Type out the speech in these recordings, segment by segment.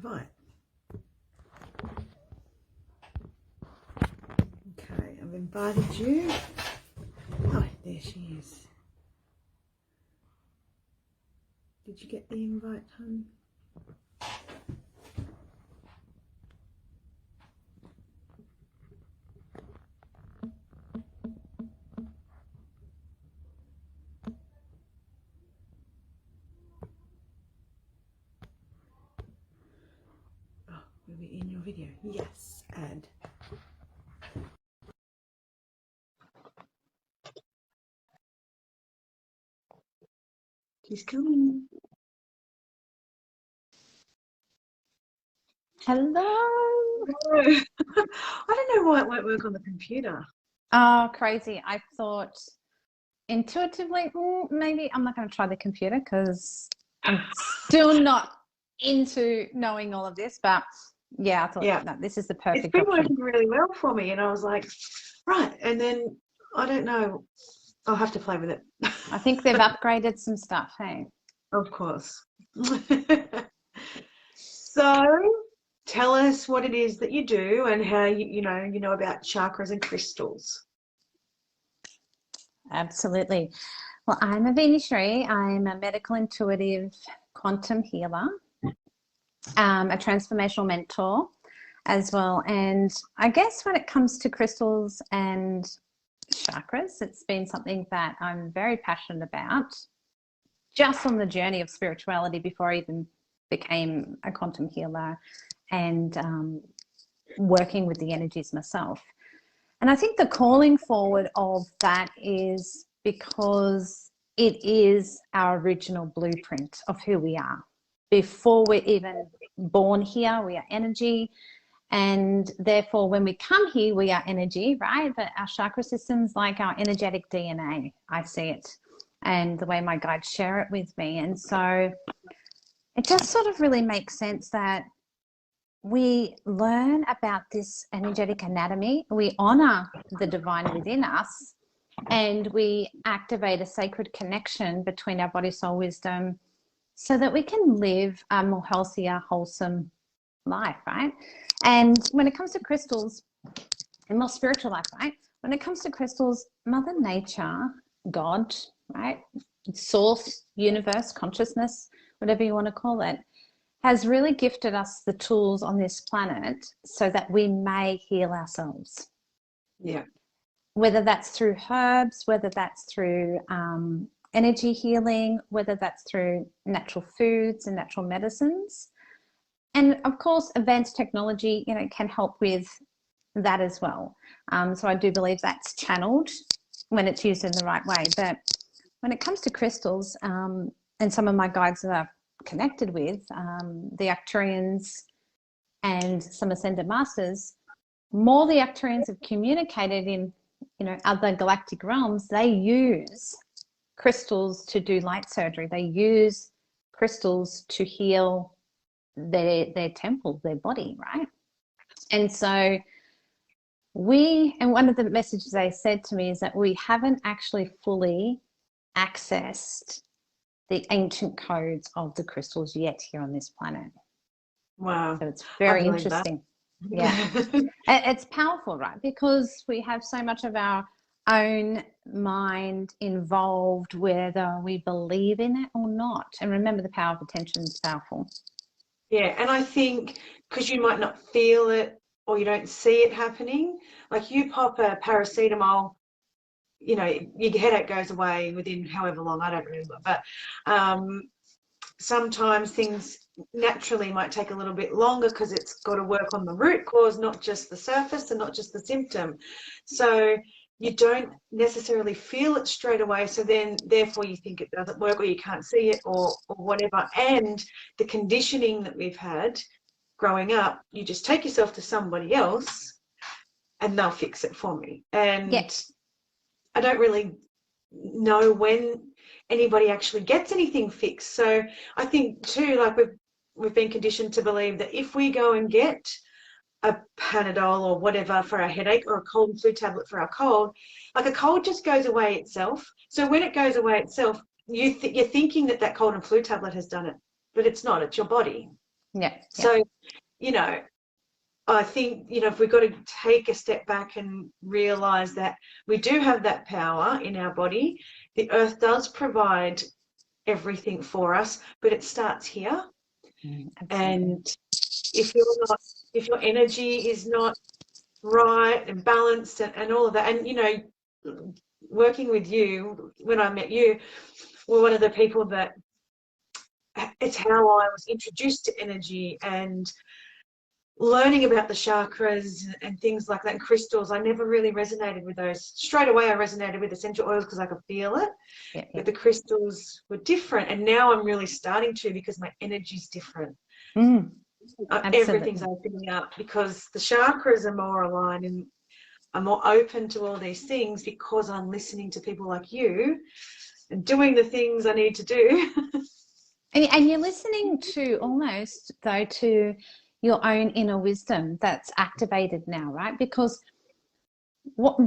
invite. Okay, I've invited you. Oh, there she is. Did you get the invite, hon? Oh, will be in your video. Yes, add. She's coming. Hello. I don't know why it won't work on the computer. Oh, crazy. I thought intuitively, maybe I'm not going to try the computer because I'm still not into knowing all of this. But yeah, I thought, no, this is the perfect It's been option. working really well for me. And I was like, right. And then I don't know. I'll have to play with it. I think they've upgraded some stuff, hey? Of course. So tell us what it is that you do and how you know about chakras and crystals. Absolutely. Well, I'm a Venishri. I'm a medical intuitive quantum healer, a transformational mentor as well. And I guess when it comes to crystals and chakras, it's been something that I'm very passionate about just on the journey of spirituality before I even became a quantum healer and working with the energies myself. And I think the calling forward of that is because it is our original blueprint of who we are. Before we're even born here, we are energy. And therefore, when we come here, we are energy, right? But our chakra system's like our energetic DNA. I see it. And the way my guides share it with me. And so it just sort of really makes sense that we learn about this energetic anatomy, we honor the divine within us, and we activate a sacred connection between our body, soul, wisdom, so that we can live a more healthier, wholesome life, right? And when it comes to crystals, and more spiritual life, right? When it comes to crystals, Mother Nature, God, right? Source, universe, consciousness, whatever you want to call it, has really gifted us the tools on this planet so that we may heal ourselves. Yeah. Whether that's through herbs, whether that's through energy healing, whether that's through natural foods and natural medicines. And of course, advanced technology, can help with that as well. So I do believe that's channeled when it's used in the right way. But when it comes to crystals, and some of my guides that I've connected with, the Arcturians and some ascended masters, more the Arcturians have communicated in, other galactic realms, they use crystals to do light surgery. They use crystals to heal their temple, their body, right? And so and one of the messages they said to me is that we haven't actually fully accessed the ancient codes of the crystals yet here on this planet. Wow. So it's very interesting. Yeah. It's powerful, right? Because we have so much of our own mind involved, whether we believe in it or not. And remember, the power of attention is powerful. Yeah, and I think because you might not feel it or you don't see it happening, like you pop a paracetamol, your headache goes away within however long, I don't remember, but sometimes things naturally might take a little bit longer because it's got to work on the root cause, not just the surface and not just the symptom. So you don't necessarily feel it straight away, so then therefore you think it doesn't work or you can't see it or whatever. And the conditioning that we've had growing up, you just take yourself to somebody else and they'll fix it for me. And I don't really know when anybody actually gets anything fixed. So I think too, like we've been conditioned to believe that if we go and get a Panadol or whatever for our headache or a cold and flu tablet for our cold, like a cold just goes away itself. So when it goes away itself, you're thinking that cold and flu tablet has done it, but it's not. It's your body. Yeah. So, you know, I think, you know, if we've got to take a step back and realize that we do have that power in our body, the earth does provide everything for us, but it starts here. And if your energy is not right and balanced and all of that, and, you know, working with you, when I met you, were one of the people that, it's how I was introduced to energy and learning about the chakras and things like that, and crystals. I never really resonated with those. Straight away I resonated with essential oils because I could feel it. But the crystals were different, and now I'm really starting to, because my energy's different. Everything's opening up because the chakras are more aligned, and I'm more open to all these things because I'm listening to people like you and doing the things I need to do. And you're listening to almost, though, to your own inner wisdom that's activated now, right? Because what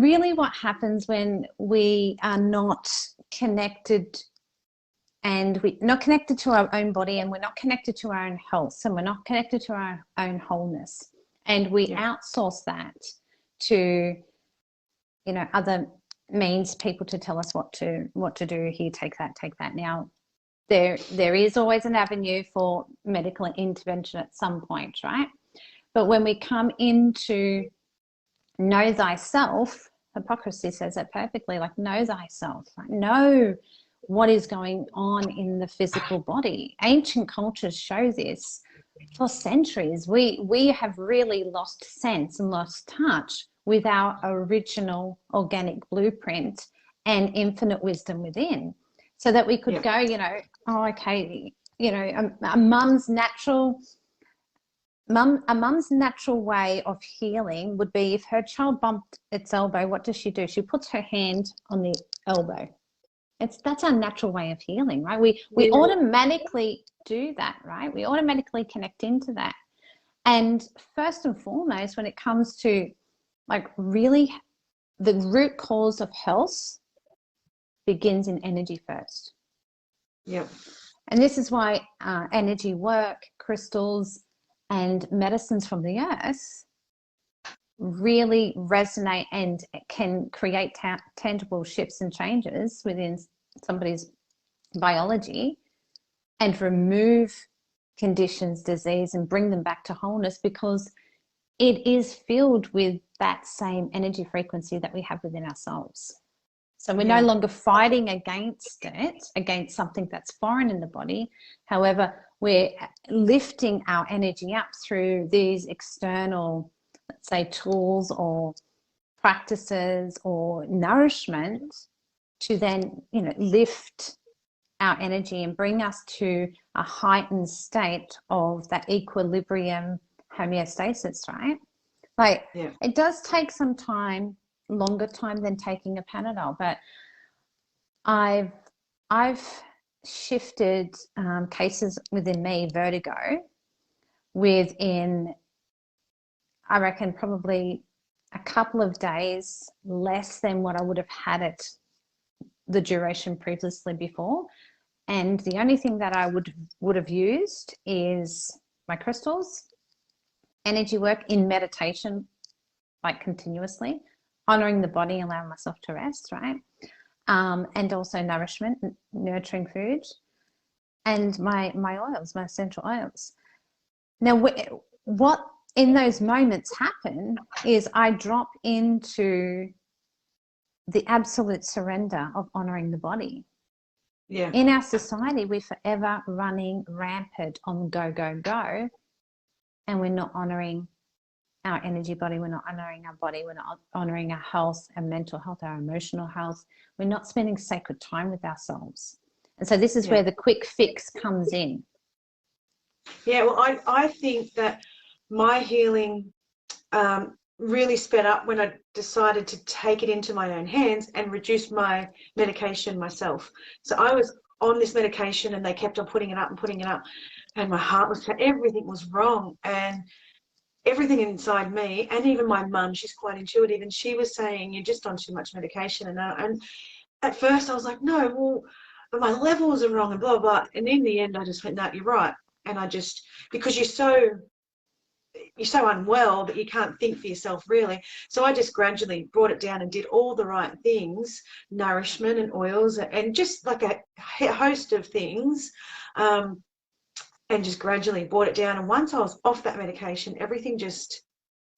happens when we are not connected, and we're not connected to our own body, and we're not connected to our own health, and we're not connected to our own wholeness, and we outsource that to, you know, other means, people to tell us what to do. Here, take that. Now, there is always an avenue for medical intervention at some point, right? But when we come into know thyself, Hippocrates says it perfectly, like, know thyself, right? Know what is going on in the physical body. Ancient cultures show this for centuries. We have really lost sense and lost touch with our original organic blueprint and infinite wisdom within, so that we could go, you know, oh, okay, you know, a mum's natural way of healing would be, if her child bumped its elbow, what does she do? She puts her hand on the elbow. That's our natural way of healing, right? We automatically do that, right? We automatically connect into that. And first and foremost, when it comes to, like, really the root cause of health begins in energy first. Yeah. And this is why energy work, crystals, and medicines from the earth really resonate and can create tangible shifts and changes within somebody's biology, and remove conditions, disease, and bring them back to wholeness, because it is filled with that same energy frequency that we have within ourselves. So we're no longer fighting against it, against something that's foreign in the body. However, we're lifting our energy up through these external, let's say, tools or practices or nourishment, to then, you know, lift our energy and bring us to a heightened state of that equilibrium, homeostasis, right? Like, it does take some time, longer time than taking a Panadol, but I've shifted cases within me, vertigo, within, I reckon, probably a couple of days less than what I would have had it the duration previously before. And the only thing that I would have used is my crystals, energy work in meditation, like continuously, honoring the body, allowing myself to rest, right? And also nourishment, nurturing food, and my oils, my essential oils. Now, what in those moments happen is I drop into the absolute surrender of honoring the body. In our society, we're forever running rampant on go, go, go, and we're not honoring our energy body. We're not honoring our body. We're not honoring our health, our mental health, our emotional health. We're not spending sacred time with ourselves. And so this is where the quick fix comes in. Yeah, well, I think that my healing really sped up when I decided to take it into my own hands and reduce my medication myself. So I was on this medication and they kept on putting it up, and my heart was, everything was wrong, and everything inside me, and even my mum, she's quite intuitive, and she was saying, you're just on too much medication. And at first I was like, no, well, my levels are wrong and blah, blah. And in the end, I just went, no, you're right. And I just, because you're so unwell that you can't think for yourself really. So I just gradually brought it down and did all the right things, nourishment and oils and just like a host of things, and just gradually brought it down. And once I was off that medication, everything just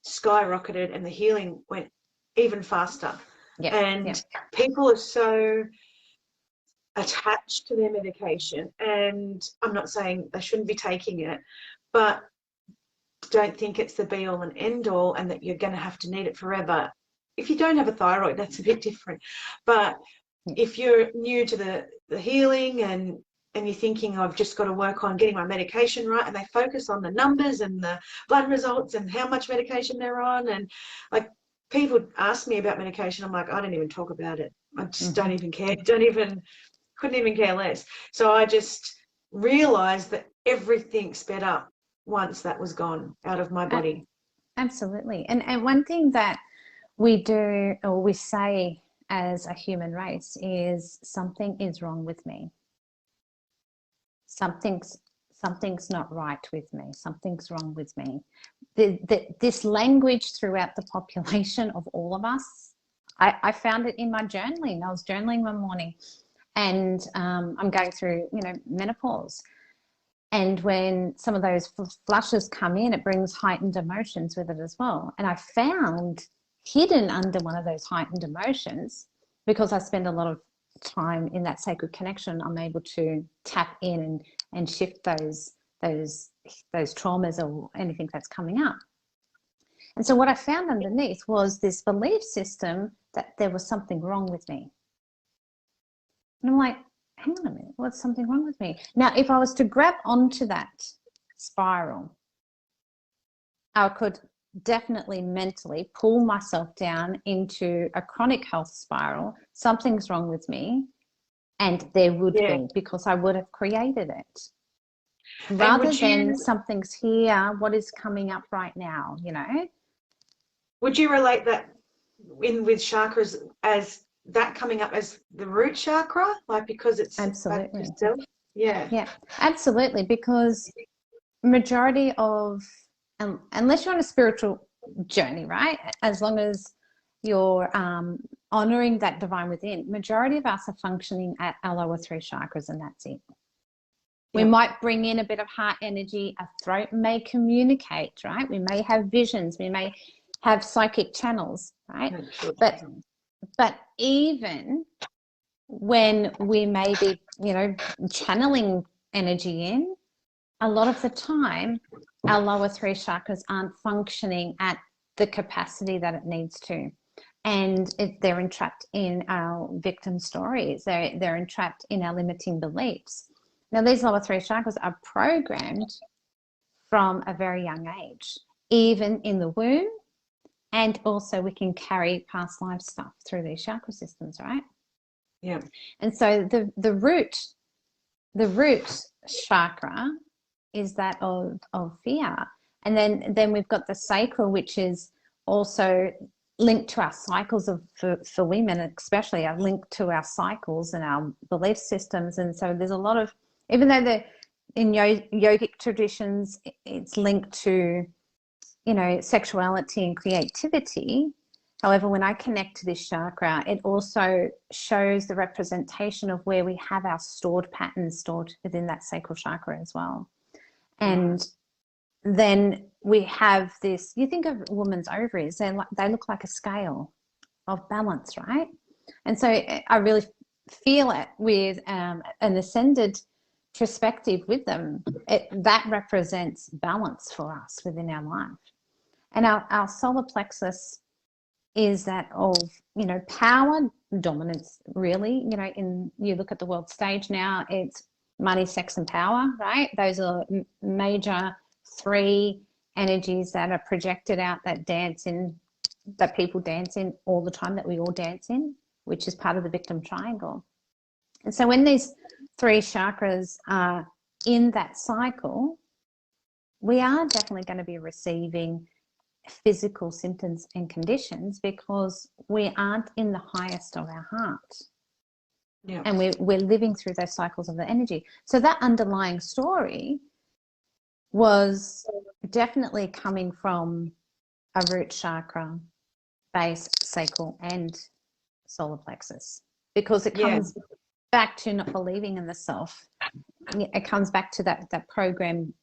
skyrocketed and the healing went even faster. Yeah. And people are so attached to their medication, and I'm not saying they shouldn't be taking it, but don't think it's the be all and end all and that you're going to have to need it forever. If you don't have a thyroid, that's a bit different. But if you're new to the healing and you're thinking, I've just got to work on getting my medication right, and they focus on the numbers and the blood results and how much medication they're on, and like people ask me about medication, I'm like, I don't even talk about it. I just don't even care. Couldn't even care less. So I just realized that everything sped up once that was gone out of my body. Absolutely. And one thing that we do, or we say as a human race, is something is wrong with me. Something's not right with me. Something's wrong with me. This language throughout the population of all of us, I found it in my journaling. I was journaling one morning, and I'm going through, menopause. And when some of those flushes come in, it brings heightened emotions with it as well. And I found hidden under one of those heightened emotions, because I spend a lot of time in that sacred connection, I'm able to tap in and shift those traumas or anything that's coming up. And so what I found underneath was this belief system that there was something wrong with me. And I'm like, hang on a minute, what's something wrong with me? Now, if I was to grab onto that spiral, I could definitely mentally pull myself down into a chronic health spiral. Something's wrong with me, and there would be, because I would have created it. Rather than something's here, what is coming up right now, Would you relate that with chakras as that coming up as the root chakra, like because it's absolutely yeah absolutely, because majority of, unless you're on a spiritual journey, right, as long as you're honoring that divine within, majority of us are functioning at our lower three chakras, and that's it. We might bring in a bit of heart energy, our throat may communicate, right, we may have visions, we may have psychic channels, right, but even when we may be, channeling energy in, a lot of the time, our lower three chakras aren't functioning at the capacity that it needs to. And they're entrapped in our victim stories. They're entrapped in our limiting beliefs. Now, these lower three chakras are programmed from a very young age, even in the womb. And also we can carry past life stuff through these chakra systems, right? Yeah. And so the root chakra is that of fear. And then we've got the sacral, which is also linked to our cycles for women, especially are linked to our cycles and our belief systems. And so there's a lot of, even though in yogic traditions, it's linked to, sexuality and creativity. However, when I connect to this chakra, it also shows the representation of where we have our stored patterns stored within that sacral chakra as well. And then we have this, you think of a woman's ovaries, they look like a scale of balance, right? And so I really feel it with an ascended perspective with them. That represents balance for us within our life. And our solar plexus is that of, power, dominance, really. You look at the world stage now, it's money, sex, and power, right? Those are major three energies that are projected out, that people dance in all the time, that we all dance in, which is part of the victim triangle. And so when these three chakras are in that cycle, we are definitely going to be receiving physical symptoms and conditions, because we aren't in the highest of our heart. And we're living through those cycles of the energy. So that underlying story was definitely coming from a root chakra, base, sacral, and solar plexus, because it Yeah. comes back to not believing in the self. It comes back to that program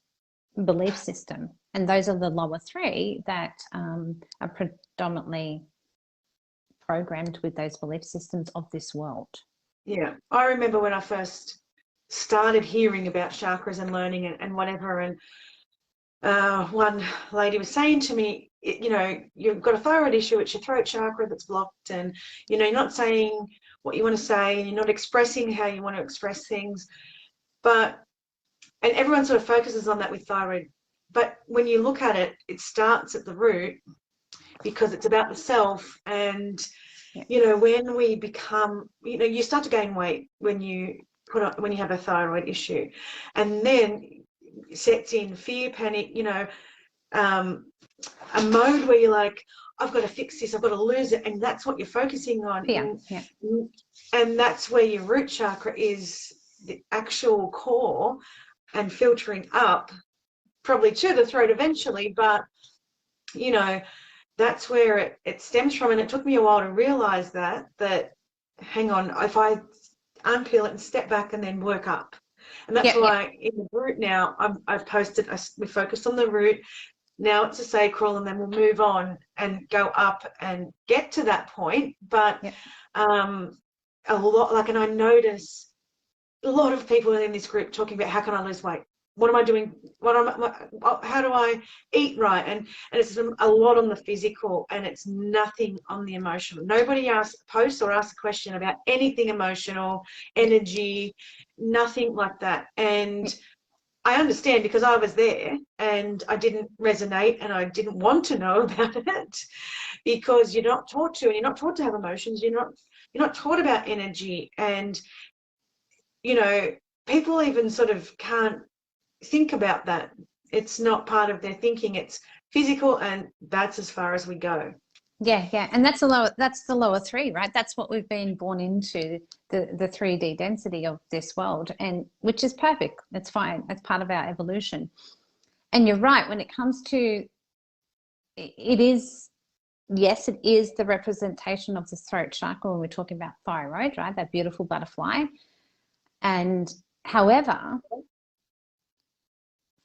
belief system, and those are the lower three that are predominantly programmed with those belief systems of this world. Yeah, I remember when I first started hearing about chakras and learning and whatever, and one lady was saying to me, you know, you've got a thyroid issue, it's your throat chakra that's blocked, and, you know, you're not saying what you want to say, and you're not expressing how you want to express things. And everyone sort of focuses on that with thyroid. But when you look at it, it starts at the root, because it's about the self. And, you know, when we become, you know, you start to gain weight when you have a thyroid issue, and then sets in fear, panic, you know, a mode where you're like, I've got to fix this, I've got to lose it, and that's what you're focusing on. And that's where your root chakra is, the actual core, and filtering up probably to the throat eventually. But, you know, that's where it stems from. And it took me a while to realize that hang on, if I unpeel it and step back and then work up. And that's why in the root now, I've posted, we focused on the root. Now it's a sacral, and then we'll move on and go up and get to that point. But a lot, like, and I notice a lot of people in this group talking about, how can I lose weight? What am I doing? How do I eat right? And it's a lot on the physical, and it's nothing on the emotional. Nobody posts or asks a question about anything emotional, energy, nothing like that. And I understand, because I was there and I didn't resonate, and I didn't want to know about it, because you're not taught to, and you're not taught to have emotions. You're not taught about energy. And, you know, people even sort of can't think about that. It's not part of their thinking. It's physical, and that's as far as we go. Yeah, and that's the lower three, right? That's what we've been born into, the 3D density of this world, and which is perfect. It's fine. It's part of our evolution. And you're right, when it comes to it is, yes, it is the representation of the throat chakra when we're talking about thyroid, right? That beautiful butterfly. And however,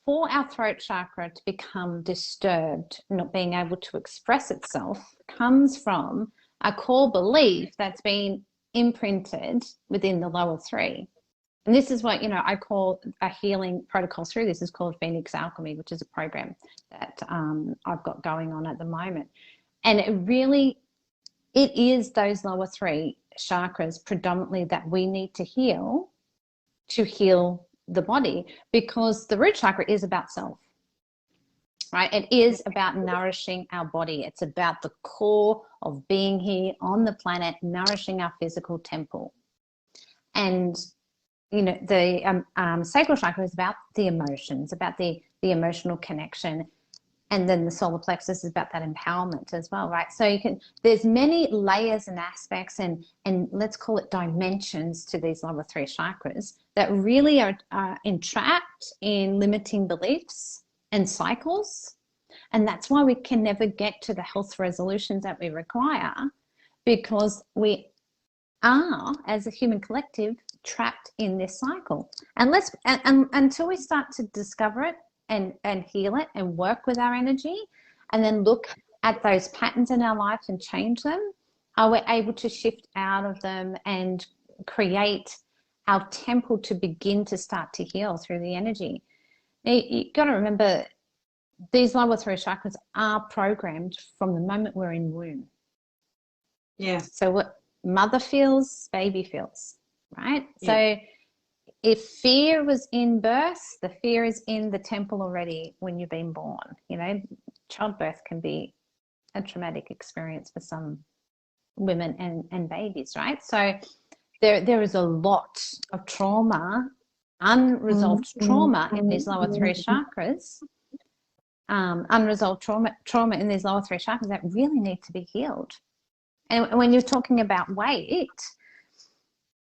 for our throat chakra to become disturbed, not being able to express itself, comes from a core belief that's been imprinted within the lower three. And this is what, you know, I call a healing protocol through this is called Phoenix Alchemy, which is a program that I've got going on at the moment. And it is those lower three chakras predominantly that we need to heal the body, because the root chakra is about self, right? It is about nourishing our body. It's about the core of being here on the planet, nourishing our physical temple. And, you know, the sacral chakra is about the emotions, about the emotional connection. And then the solar plexus is about that empowerment as well, right? So there's many layers and aspects and let's call it dimensions to these lower three chakras that really are entrapped in limiting beliefs and cycles. And that's why we can never get to the health resolutions that we require, because we are, as a human collective, trapped in this cycle. And until we start to discover it, and heal it and work with our energy, and then look at those patterns in our life and change them, are we able to shift out of them and create our temple to begin to start to heal through the energy. Now, you've got to remember, these lower three chakras are programmed from the moment we're in womb. Yeah. So what mother feels, baby feels, right? Yeah. So if fear was in birth, the fear is in the temple already when you've been born. You know, childbirth can be a traumatic experience for some women and babies, right? So there is a lot of trauma, unresolved trauma in these lower three chakras, unresolved trauma in these lower three chakras that really need to be healed. And when you're talking about weight,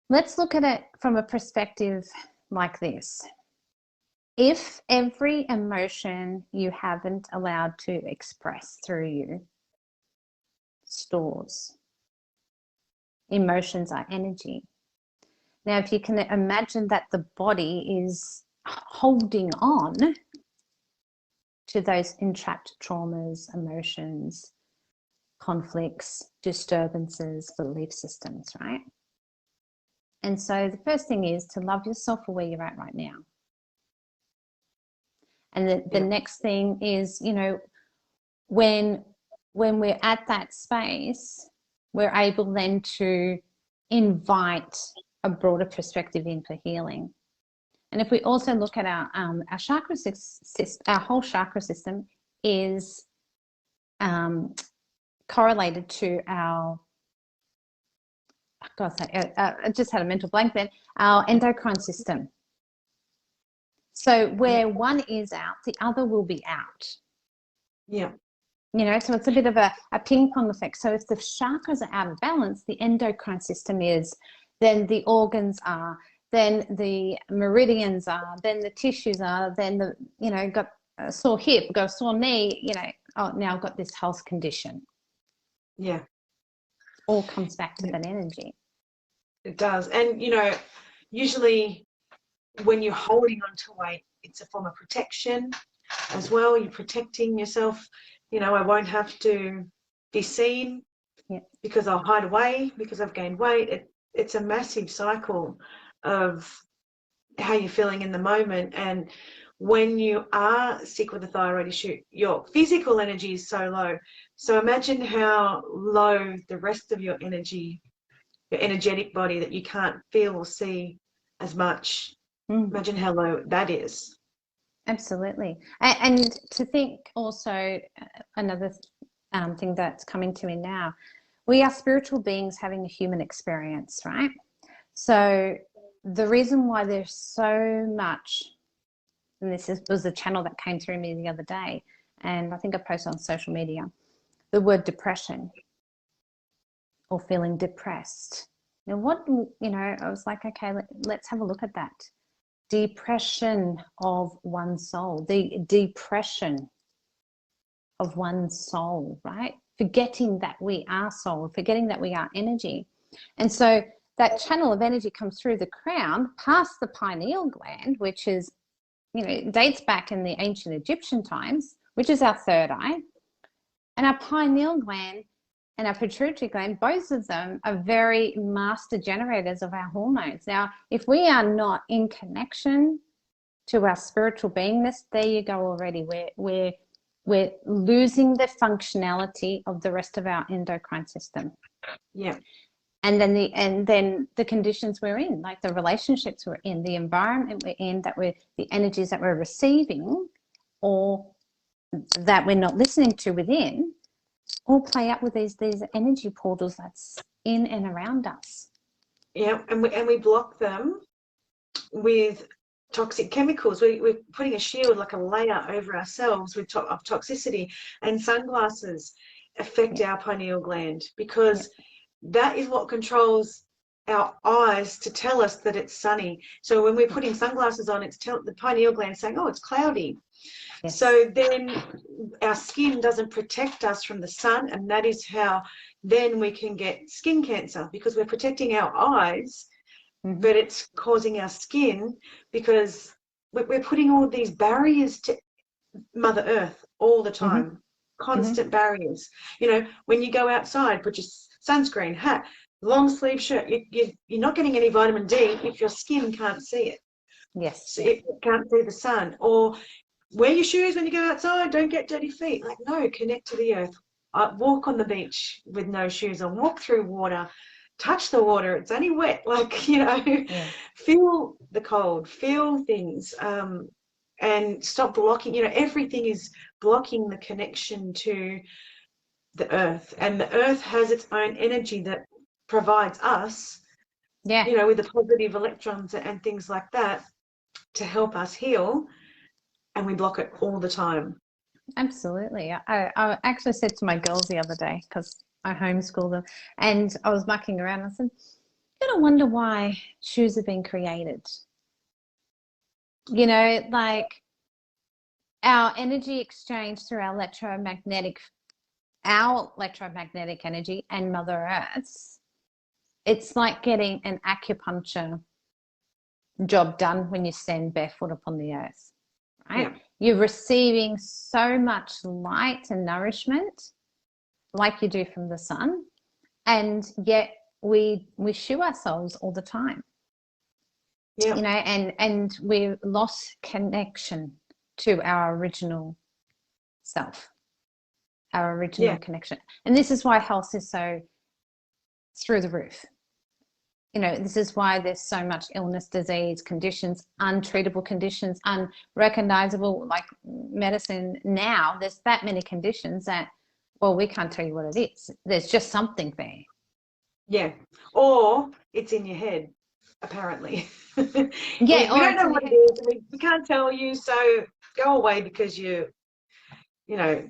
let's look at it from a perspective like this. if every emotion you haven't allowed to express through you stores. Emotions are energy. Now, if you can imagine that the body is holding on to those entrapped traumas, emotions, conflicts, disturbances, belief systems, right? And so the first thing is to love yourself for where you're at right now. And the next thing is, you know, when we're at that space, we're able then to invite a broader perspective in for healing. And if we also look at our chakra system, our whole chakra system is correlated to our, I just had a mental blank then, our endocrine system. So where one is out, the other will be out. Yeah. You know, so it's a bit of a ping pong effect. So if the chakras are out of balance, the endocrine system is, then the organs are, then the meridians are, then the tissues are, then the, you know, got a sore hip, got a sore knee, you know, oh, now I've got this health condition. Yeah. All comes back to that energy. It does. And, you know, usually when you're holding on to weight, it's a form of protection as well. You're protecting yourself. You know, I won't have to be seen because I'll hide away because I've gained weight. It's a massive cycle of how you're feeling in the moment. And when you are sick with a thyroid issue, your physical energy is so low. So imagine how low the rest of your energy, your energetic body that you can't feel or see as much. Imagine how low that is. Absolutely. And to think also, another thing that's coming to me now, we are spiritual beings having a human experience, right? So the reason why there's so much, and was a channel that came through me the other day, and I think I posted on social media, the word depression or feeling depressed. Now what, you know, I was like, okay, let's have a look at that. Depression of one's soul, the depression of one's soul, right? Forgetting that we are soul, forgetting that we are energy. And so that channel of energy comes through the crown, past the pineal gland, which is, you know, dates back in the ancient Egyptian times, which is our third eye. And our pineal gland and our pituitary gland, both of them are very master generators of our hormones. Now, if we are not in connection to our spiritual beingness, there you go already. We're losing the functionality of the rest of our endocrine system. Yeah. And then the conditions we're in, like the relationships we're in, the environment we're in, the energies that we're receiving or that we're not listening to within, all play up with these energy portals that's in and around us. Yeah, and we block them with toxic chemicals. We're putting a shield, like a layer over ourselves of toxicity, and sunglasses affect our pineal gland because that is what controls our eyes to tell us that it's sunny. So when we're putting sunglasses on, it's the pineal gland saying, oh, it's cloudy. Yes. So then our skin doesn't protect us from the sun, and that is how then we can get skin cancer, because we're protecting our eyes, but it's causing our skin because we're putting all these barriers to Mother Earth all the time, constant barriers. You know, when you go outside, put your sunscreen, hat, long sleeve shirt. You're not getting any vitamin D if your skin can't see it. Yes. So it can't see the sun. Or wear your shoes when you go outside. Don't get dirty feet. Like, no, connect to the earth. Walk on the beach with no shoes on. Walk through water. Touch the water. It's only wet. Like, you know, feel the cold. Feel things. And stop blocking. You know, everything is blocking the connection to the earth. And the earth has its own energy that provides us, you know, with the positive electrons and things like that to help us heal. And we block it all the time. Absolutely. I actually said to my girls the other day, because I homeschool them, and I was mucking around. I said, you gotta wonder why shoes have been created. You know, like our energy exchange through our electromagnetic energy and Mother Earth's, it's like getting an acupuncture job done when you stand barefoot upon the earth, right? Yeah. You're receiving so much light and nourishment like you do from the sun, and yet we shoo ourselves all the time. Yeah. You know, and we've lost connection to our original self, our original Yeah. connection. And this is why health is so through the roof. You know, this is why there's so much illness, disease, conditions, untreatable conditions, unrecognizable, like medicine now. There's that many conditions that, well, we can't tell you what it is. There's just something there. Yeah. Or it's in your head, apparently. Yeah, We or don't it's know in your what it head. is. We can't tell you, so go away because you know,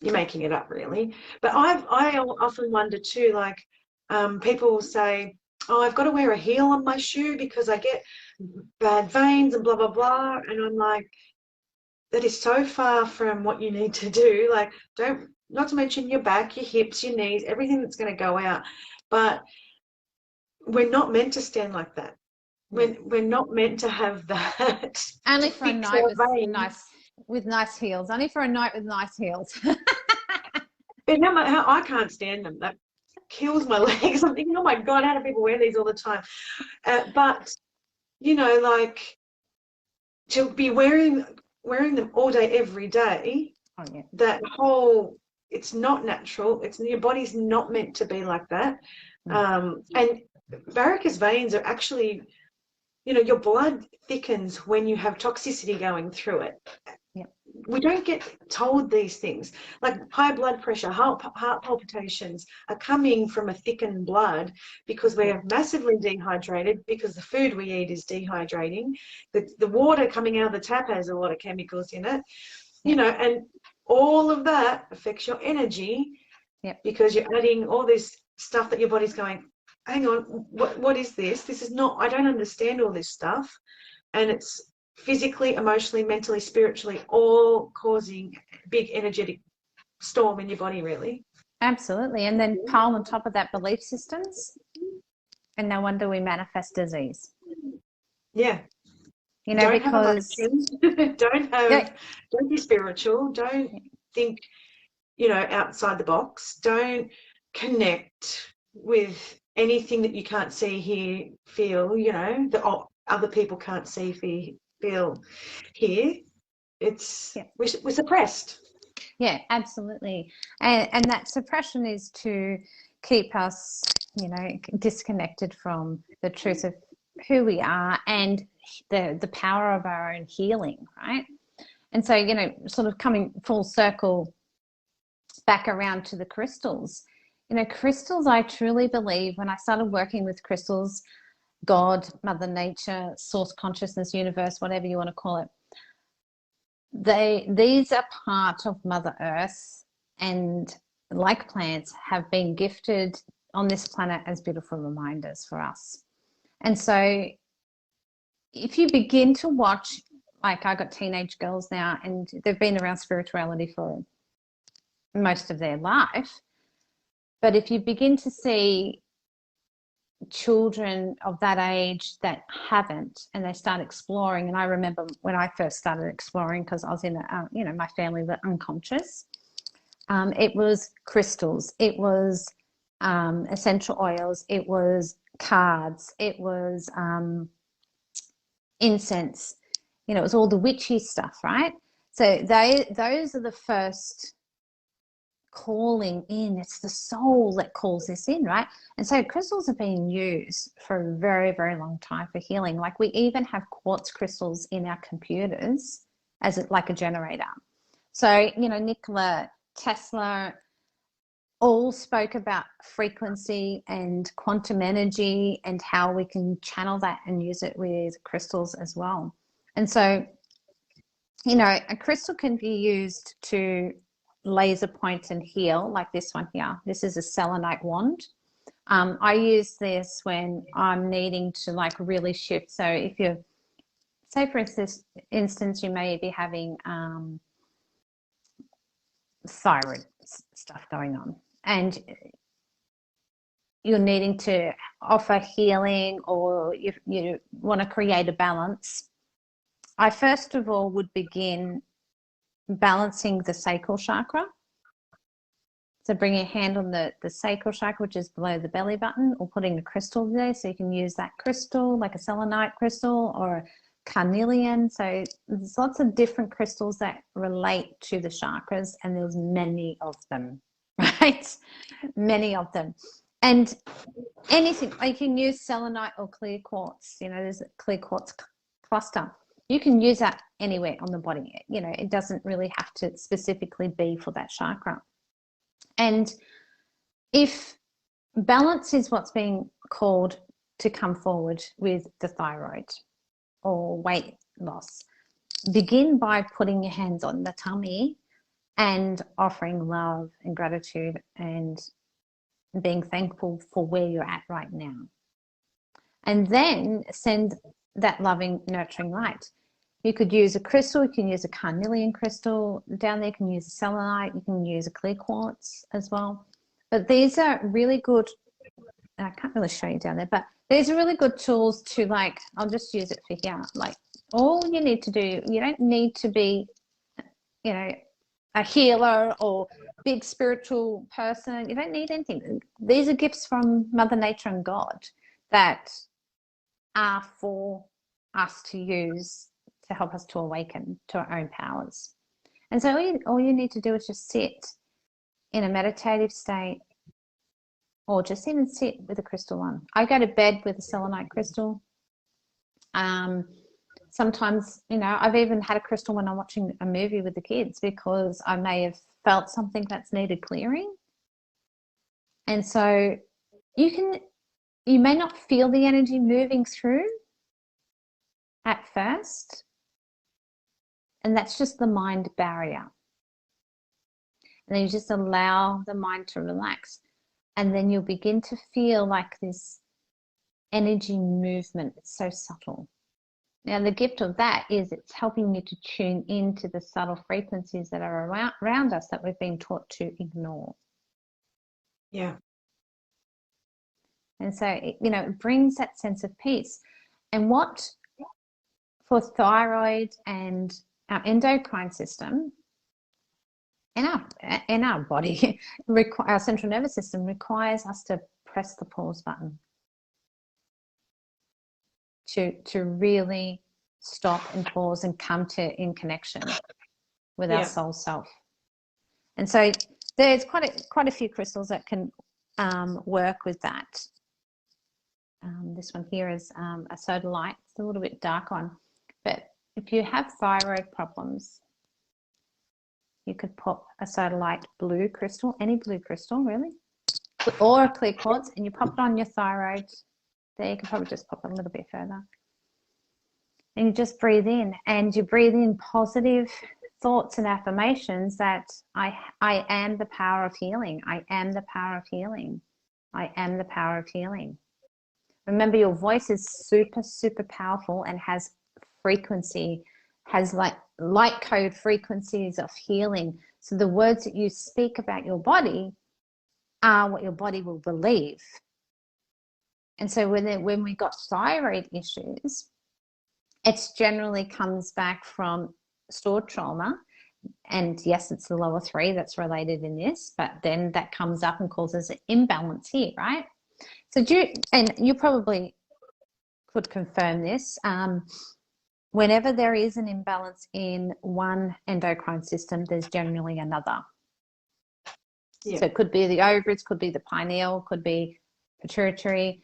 you're making it up, really. But I often wonder too, like, people will say, oh, I've got to wear a heel on my shoe because I get bad veins and blah, blah, blah. And I'm like, that is so far from what you need to do. Like, not to mention your back, your hips, your knees, everything that's going to go out. But we're not meant to stand like that. We're not meant to have that Only to for a fix night our veins. with nice heels. Only for a night with nice heels. But no matter how, I can't stand them. That kills my legs. I'm thinking, oh my God, how do people wear these all the time? But, you know, like, to be wearing them all day, every day, Oh yeah. that whole, it's not natural. Your body's not meant to be like that. And varicose veins are actually, you know, your blood thickens when you have toxicity going through it. Yeah. We don't get told these things. Like high blood pressure, heart palpitations are coming from a thickened blood because we're massively dehydrated, because the food we eat is dehydrating. The water coming out of the tap has a lot of chemicals in it, you know, and all of that affects your energy because you're adding all this stuff that your body's going, hang on, what is this? This is not, I don't understand all this stuff. And it's physically, emotionally, mentally, spiritually, all causing a big energetic storm in your body, really. Absolutely. And then pile on top of that belief systems, and no wonder we manifest disease. Yeah. You know, Don't have because emotions. Don't be spiritual. Don't think, you know, outside the box. Don't connect with anything that you can't see, hear, feel, you know, that other people can't see, feel, hear. It's, we're suppressed. Yeah, absolutely. And that suppression is to keep us, you know, disconnected from the truth of who we are and the power of our own healing, right? And so, you know, sort of coming full circle back around to the crystals. You know, crystals, I truly believe when I started working with crystals, God, Mother Nature, source consciousness, universe, whatever you want to call it, these are part of Mother Earth, and like plants have been gifted on this planet as beautiful reminders for us. And so if you begin to watch, like I got teenage girls now and they've been around spirituality for most of their life, but if you begin to see children of that age that haven't, and they start exploring, and I remember when I first started exploring, because I was in a, you know, my family were unconscious, it was crystals, it was essential oils, it was cards, it was incense, you know, it was all the witchy stuff, right? So those are the first calling in. It's the soul that calls this in, right? And so crystals have been used for a very, very long time for healing. Like we even have quartz crystals in our computers as like a generator. So, you know, Nikola Tesla all spoke about frequency and quantum energy and how we can channel that and use it with crystals as well. And so, you know, a crystal can be used to laser point and heal, like this one here. This is a selenite wand. I use this when I'm needing to like really shift. So if you're say for instance, you may be having thyroid stuff going on, and you're needing to offer healing, or you want to create a balance. I first of all would begin balancing the sacral chakra. So bring your hand on the sacral chakra, which is below the belly button, or putting a crystal there. So you can use that crystal, like a selenite crystal or a carnelian. So there's lots of different crystals that relate to the chakras, and there's many of them, right? Many of them. And anything, you can use selenite or clear quartz. You know, there's a clear quartz cluster. You can use that anywhere on the body. You know, it doesn't really have to specifically be for that chakra. And if balance is what's being called to come forward with the thyroid or weight loss, begin by putting your hands on the tummy and offering love and gratitude and being thankful for where you're at right now. And then send that loving, nurturing light. You could use a crystal, you can use a carnelian crystal down there, you can use a selenite, you can use a clear quartz as well. But these are really good, I can't really show you down there, but these are really good tools to, like, I'll just use it for here. Like, all you need to do, you don't need to be, you know, a healer or big spiritual person. You don't need anything. These are gifts from Mother Nature and God that are for us to use to help us to awaken to our own powers. And so all you need to do is just sit in a meditative state, or just even sit with a crystal on. I go to bed with a selenite crystal. Sometimes, you know, I've even had a crystal when I'm watching a movie with the kids, because I may have felt something that's needed clearing. And so you may not feel the energy moving through at first, and that's just the mind barrier. And then you just allow the mind to relax, and then you'll begin to feel like this energy movement. It's so subtle. Now, the gift of that is it's helping you to tune into the subtle frequencies that are around us that we've been taught to ignore. Yeah. And so, you know, it brings that sense of peace. And what for thyroid and our endocrine system in our body, our central nervous system requires us to press the pause button to really stop and pause and come in connection with our soul self. And so there's quite a few crystals that can work with that. This one here is a sodalite. It's a little bit dark one, but if you have thyroid problems, you could pop a sodalite blue crystal, any blue crystal really, or a clear quartz, and you pop it on your thyroid. There, you can probably just pop it a little bit further. And you just breathe in, and you breathe in positive thoughts and affirmations that I am the power of healing. I am the power of healing. I am the power of healing. Remember, your voice is super, super powerful and has frequency, has like light code frequencies of healing. So the words that you speak about your body are what your body will believe. And so when we got thyroid issues, it generally comes back from stored trauma. And yes, it's the lower three that's related in this, but then that comes up and causes an imbalance here, right? So and you probably could confirm this, whenever there is an imbalance in one endocrine system, there's generally another. Yeah. So it could be the ovaries, could be the pineal, could be pituitary,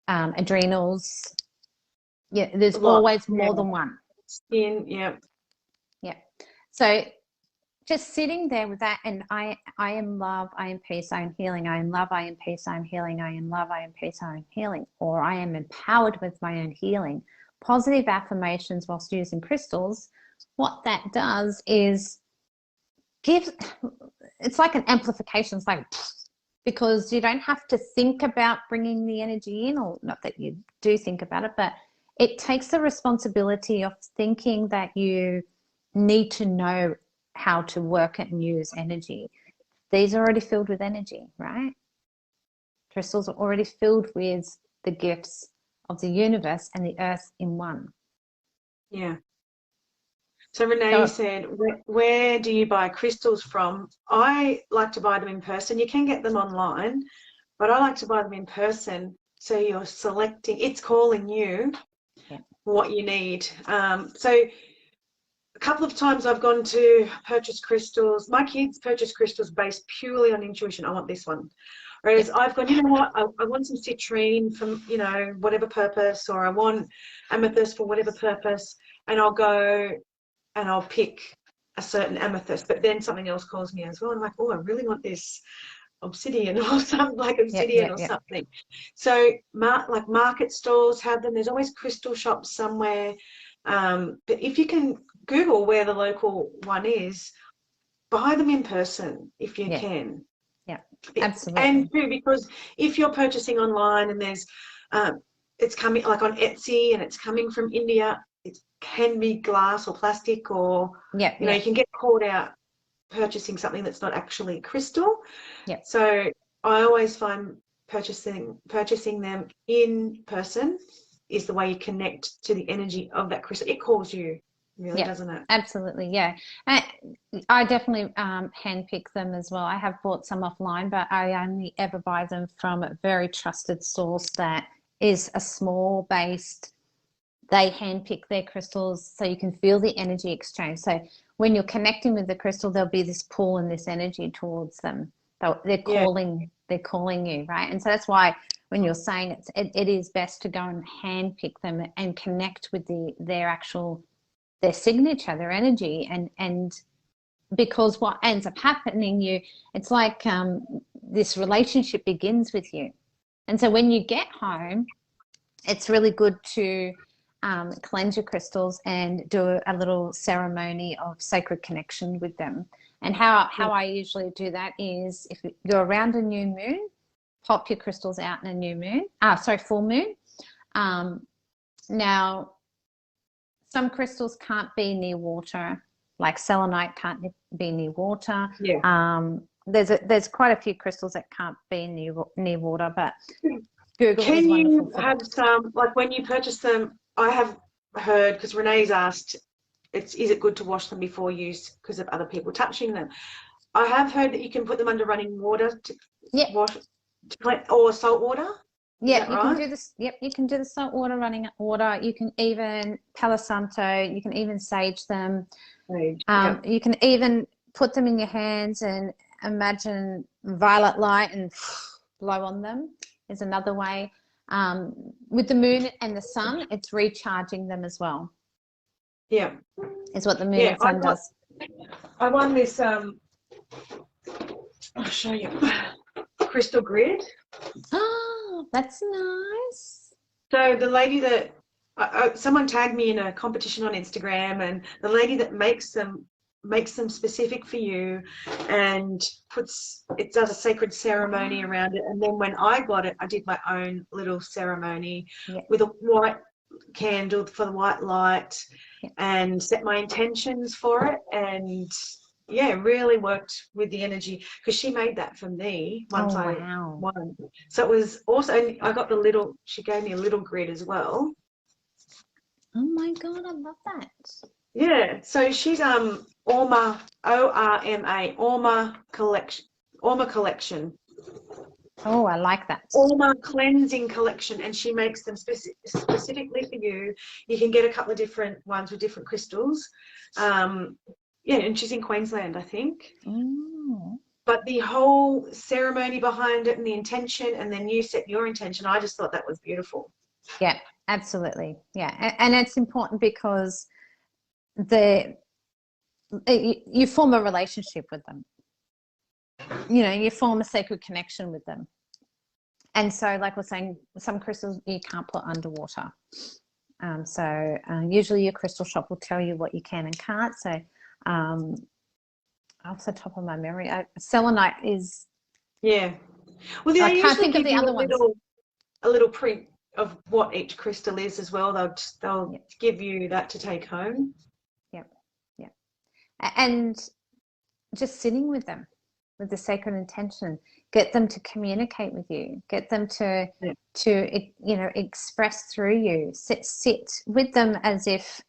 adrenals. Yeah, there's always more than one. Skin, yeah. Yeah. So just sitting there with that, and I am love, I am peace, I am healing, I am love, I am peace, I am healing, I am love, I am peace, I am healing, or I am empowered with my own healing. Positive affirmations whilst using crystals, what that does is it's like an amplification. It's like, because you don't have to think about bringing the energy in, or not that you do think about it, but it takes the responsibility of thinking that you need to know how to work and use energy. These are already filled with energy, right? Crystals are already filled with the gifts of the universe and the earth in one. Yeah. So Renee said, where do you buy crystals from? I like to buy them in person. You can get them online, but I like to buy them in person. So you're selecting, it's calling you what you need. So a couple of times I've gone to purchase crystals. My kids purchase crystals based purely on intuition. I want this one. Whereas I've gone, you know what, I want some citrine for, you know, whatever purpose, or I want amethyst for whatever purpose, and I'll go and I'll pick a certain amethyst, but then something else calls me as well. I'm like, oh, I really want this obsidian or something, like obsidian or something. So like market stalls have them. There's always crystal shops somewhere. But if you can Google where the local one is, buy them in person if you can. Yeah, absolutely. And too, because if you're purchasing online and there's it's coming like on Etsy and it's coming from India, it can be glass or plastic, or you know, you can get caught out purchasing something that's not actually crystal. So I always find purchasing them in person is the way you connect to the energy of that crystal. It calls you, really, doesn't it? Absolutely, yeah. I definitely handpick them as well. I have bought some offline, but I only ever buy them from a very trusted source that is a small based. They handpick their crystals so you can feel the energy exchange. So when you're connecting with the crystal, there'll be this pull and this energy towards them. They're calling you, right? And so that's why when you're saying it is best to go and handpick them and connect with their signature, their energy, and because what ends up happening, it's like this relationship begins with you. And so when you get home, it's really good to cleanse your crystals and do a little ceremony of sacred connection with them. And how I usually do that is, if you're around a new moon, pop your crystals out in a new moon. Full moon. Now, some crystals can't be near water, like selenite can't be near water. There's quite a few crystals that can't be near water, but Google can is wonderful. You have some, like when you purchase them, I have heard, because Renee's asked, is it good to wash them before use because of other people touching them? I have heard that you can put them under running water to wash, or salt water. Yeah, you can do this. Yep, you can do the salt water, running water. You can even Palo Santo. You can even sage them. You can even put them in your hands and imagine violet light and blow on them. Is another way. With the moon and the sun, it's recharging them as well. Yeah, is what the moon and sun does. I won this. I'll show you. Crystal grid. Oh, that's nice. So the lady that someone tagged me in a competition on Instagram, and the lady that makes them specific for you and does a sacred ceremony around it. And then when I got it, I did my own little ceremony with a white candle for the white light and set my intentions for it, and really worked with the energy, because she made that for me once I won. So it was also, and I got she gave me a little grid as well. Oh my God, I love that. Yeah, so she's Orma, ORMA, Orma collection. Oh, I like that. Orma cleansing collection, and she makes them specifically for you. You can get a couple of different ones with different crystals. And she's in Queensland, I think. But the whole ceremony behind it and the intention, and then you set your intention, I just thought that was beautiful. Yeah, absolutely. Yeah, and it's important because you form a relationship with them. You form a sacred connection with them. And so, like we're saying, some crystals you can't put underwater. So usually your crystal shop will tell you what you can and can't. So off the top of my memory, selenite is... Yeah. Well, I can't think of the other ones. A little print of what each crystal is as well. They'll give you that to take home. Yep. Yep. And just sitting with them with the sacred intention, get them to communicate with you, get them to express through you, sit with them as if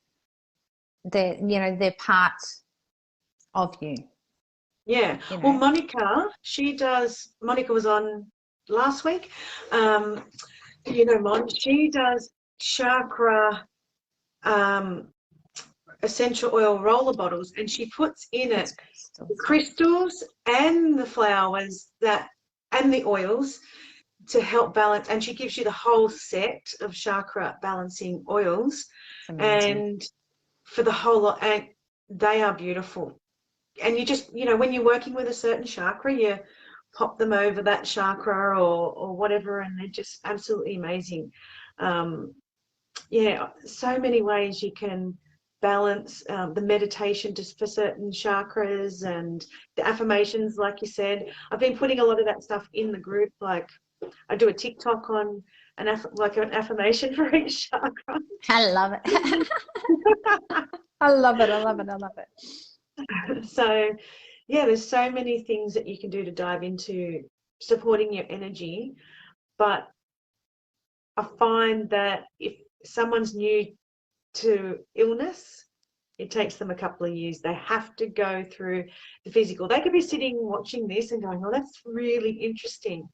they're part of you. Yeah. Well, Monica was on last week. She does chakra essential oil roller bottles, and she puts in it the crystals and the flowers and the oils to help balance, and she gives you the whole set of chakra balancing oils, and for the whole lot, and they are beautiful. And you just, when you're working with a certain chakra, you pop them over that chakra or whatever, and they're just absolutely amazing. So many ways you can balance the meditation just for certain chakras, and the affirmations, like you said. I've been putting a lot of that stuff in the group. Like I do a TikTok on an affirmation for each chakra. I love it. I love it. I love it. I love it. So yeah, there's so many things that you can do to dive into supporting your energy. But I find that if someone's new to illness, it takes them a couple of years. They have to go through the physical. They could be sitting watching this and going, "Oh, that's really interesting."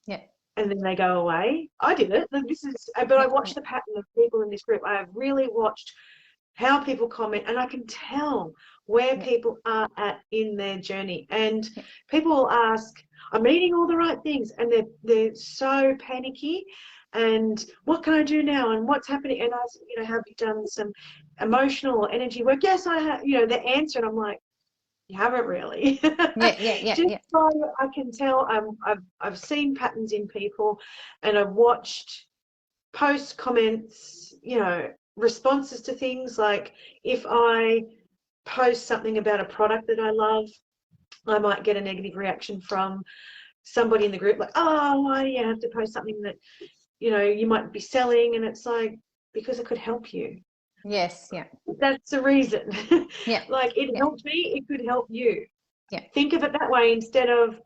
Yeah. And then they go away. I did it. But I watched the pattern of people in this group. I have really watched how people comment, and I can tell where people are at in their journey. And people will ask, "I'm eating all the right things," and they're so panicky. And what can I do now? And what's happening? And I ask, have you done some emotional or energy work? Yes, I have. The answer, and I'm like, you haven't really. So I can tell. I've seen patterns in people, and I've watched post comments, responses to things. Like if I post something about a product that I love, I might get a negative reaction from somebody in the group, like, "Oh, why do you have to post something that you might be selling?" And it's like, because it could help you. Yes. Yeah. That's the reason. Yeah. Like it helped me, it could help you. Yeah. Think of it that way instead of,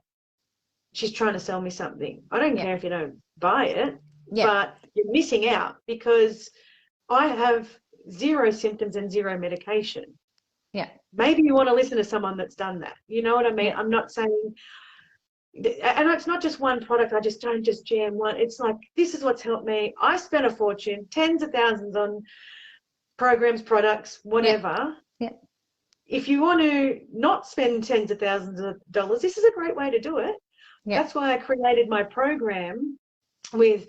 she's trying to sell me something. I don't care if you don't buy it, but you're missing out, because I have 0 symptoms and 0 medication. Yeah. Maybe you want to listen to someone that's done that. You know what I mean? I'm not saying, and it's not just one product. I just don't just jam one. It's like, this is what's helped me. I spent a fortune, tens of thousands on programs, products, whatever. Yeah. If you want to not spend tens of thousands of dollars, this is a great way to do it. That's why I created my program with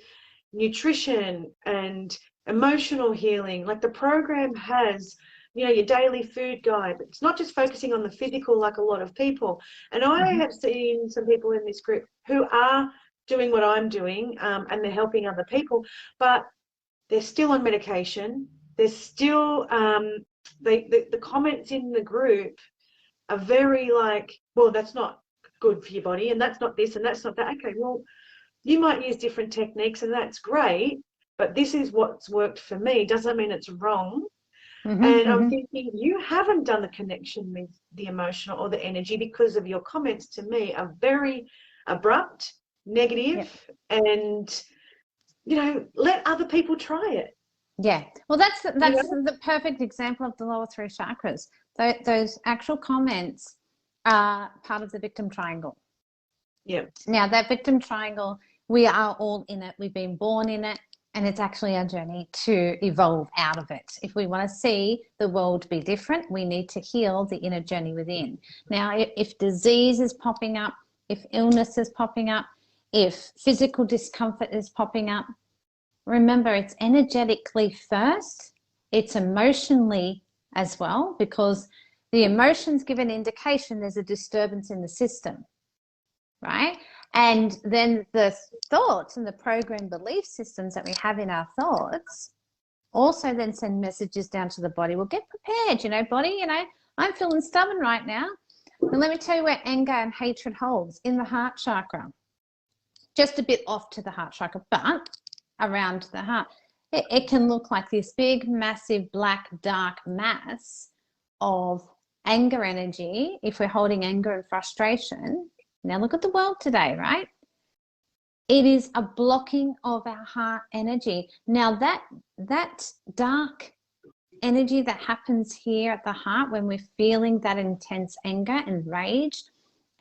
nutrition and emotional healing. Like the program has, your daily food guide. It's not just focusing on the physical like a lot of people. And I have seen some people in this group who are doing what I'm doing, and they're helping other people, but they're still on medication. They're still, the comments in the group are very like, "Well, that's not good for your body, and that's not this, and that's not that." Okay, well, you might use different techniques, and that's great, but this is what's worked for me. Doesn't mean it's wrong. And I'm thinking, you haven't done the connection with the emotional or the energy, because of your comments to me are very abrupt, negative, and let other people try it. Yeah. Well, that's the perfect example of the lower 3 chakras. Those actual comments are part of the victim triangle. Yeah. Now, that victim triangle, we are all in it. We've been born in it, and it's actually our journey to evolve out of it. If we want to see the world be different, we need to heal the inner journey within. Now, if disease is popping up, if illness is popping up, if physical discomfort is popping up, remember, it's energetically first, it's emotionally as well, because the emotions give an indication there's a disturbance in the system, right? And then the thoughts and the program belief systems that we have in our thoughts also then send messages down to the body. Well, get prepared, body, I'm feeling stubborn right now. And let me tell you where anger and hatred holds, in the heart chakra. Just a bit off to the heart chakra, but around the heart. It can look like this big, massive, black, dark mass of anger energy if we're holding anger and frustration. Now look at the world today, right? It is a blocking of our heart energy. Now that dark energy that happens here at the heart when we're feeling that intense anger and rage,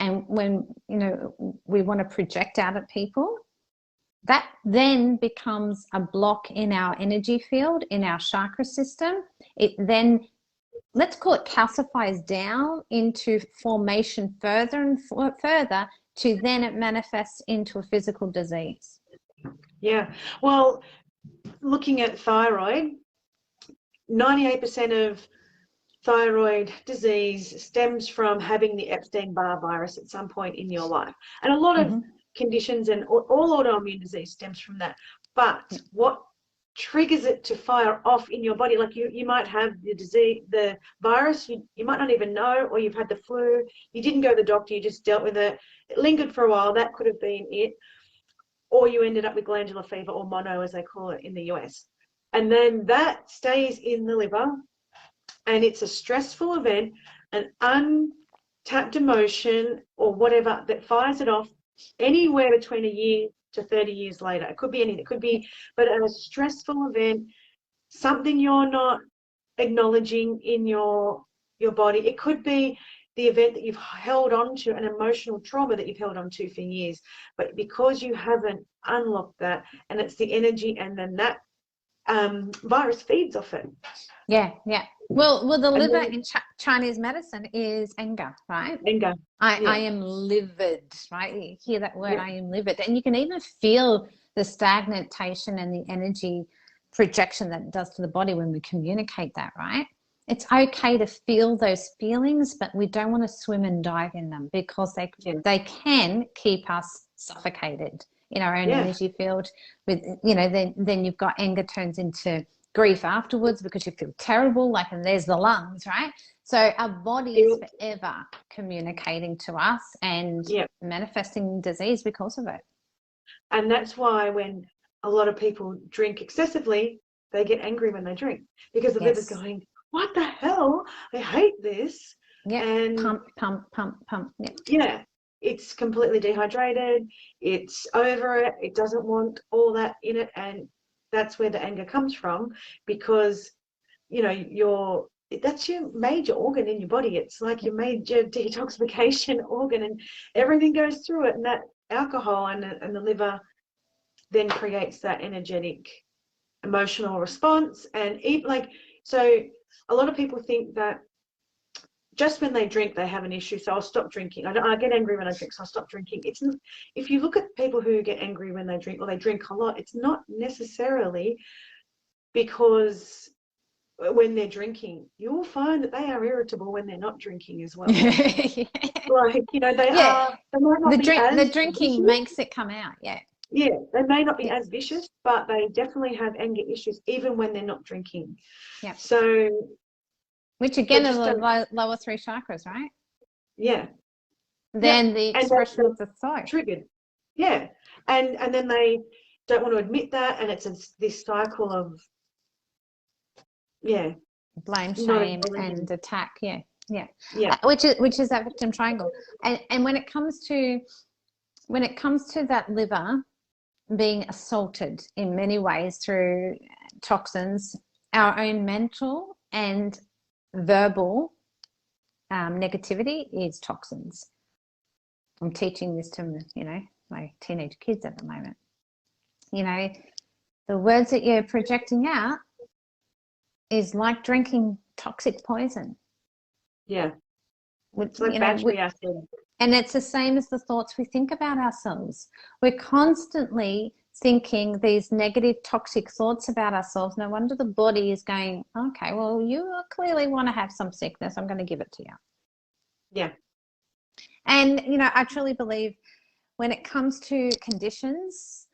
and when, you know, we want to project out at people, that then becomes a block in our energy field, in our chakra system. It then, let's call it, calcifies down into formation further and further, to then it manifests into a physical disease. Yeah. Well, looking at thyroid, 98% of thyroid disease stems from having the Epstein-Barr virus at some point in your life. And a lot of conditions and all autoimmune disease stems from that. But what triggers it to fire off in your body, like you might have the disease, the virus, you might not even know, or you've had the flu, you didn't go to the doctor, you just dealt with it, it lingered for a while, that could have been it. Or you ended up with glandular fever, or mono as they call it in the US. And then that stays in the liver, and it's a stressful event, an untapped emotion or whatever that fires it off anywhere between a year to 30 years later. It could be anything. It could be, but a stressful event, something you're not acknowledging in your body. It could be the event that you've held on to, an emotional trauma that you've held on to for years, but because you haven't unlocked that, and it's the energy, and then that virus feeds off it. Yeah. Well, the liver in Chinese medicine is anger, right? Anger. I am livid, right? You hear that word, I am livid. And you can even feel the stagnation and the energy projection that it does to the body when we communicate that, right? It's okay to feel those feelings, but we don't want to swim and dive in them, because they can keep us suffocated in our own energy field. With, you know, then you've got anger turns into grief afterwards because you feel terrible, like, and there's the lungs, right? So our body is forever communicating to us and manifesting disease because of it. And that's why when a lot of people drink excessively, they get angry when they drink, because the liver's going, what the hell? I hate this. Yeah. And pump. Yeah. It's completely dehydrated. It's over it. It doesn't want all that in it. And that's where the anger comes from, because, you know, that's your major organ in your body. It's like your major detoxification organ, and everything goes through it. And that alcohol and the liver then creates that energetic emotional response. And so a lot of people think that just when they drink, they have an issue. So I'll stop drinking. I get angry when I drink, so I'll stop drinking. It's not, if you look at people who get angry when they drink, or they drink a lot, it's not necessarily because when they're drinking. You will find that they are irritable when they're not drinking as well. Like, you know, they are. They might not the drinking makes it come out. Yeah, they may not be as vicious, but they definitely have anger issues even when they're not drinking. Yeah. So, which again are the lower three chakras, right? Yeah. Then the expression of the thought triggered. Yeah, and then they don't want to admit that, and it's this cycle of blame, shame, and attack. Which is that victim triangle. And when it comes to that liver being assaulted in many ways through toxins, our own mental and verbal negativity is toxins. I'm teaching this to, you know, my teenage kids at the moment. You know, the words that you're projecting out is like drinking toxic poison. Yeah. It's like battery acid. And it's the same as the thoughts we think about ourselves. We're constantly thinking these negative, toxic thoughts about ourselves. No wonder the body is going, okay, well, you clearly want to have some sickness. I'm going to give it to you. Yeah. And, you know, I truly believe when it comes to conditions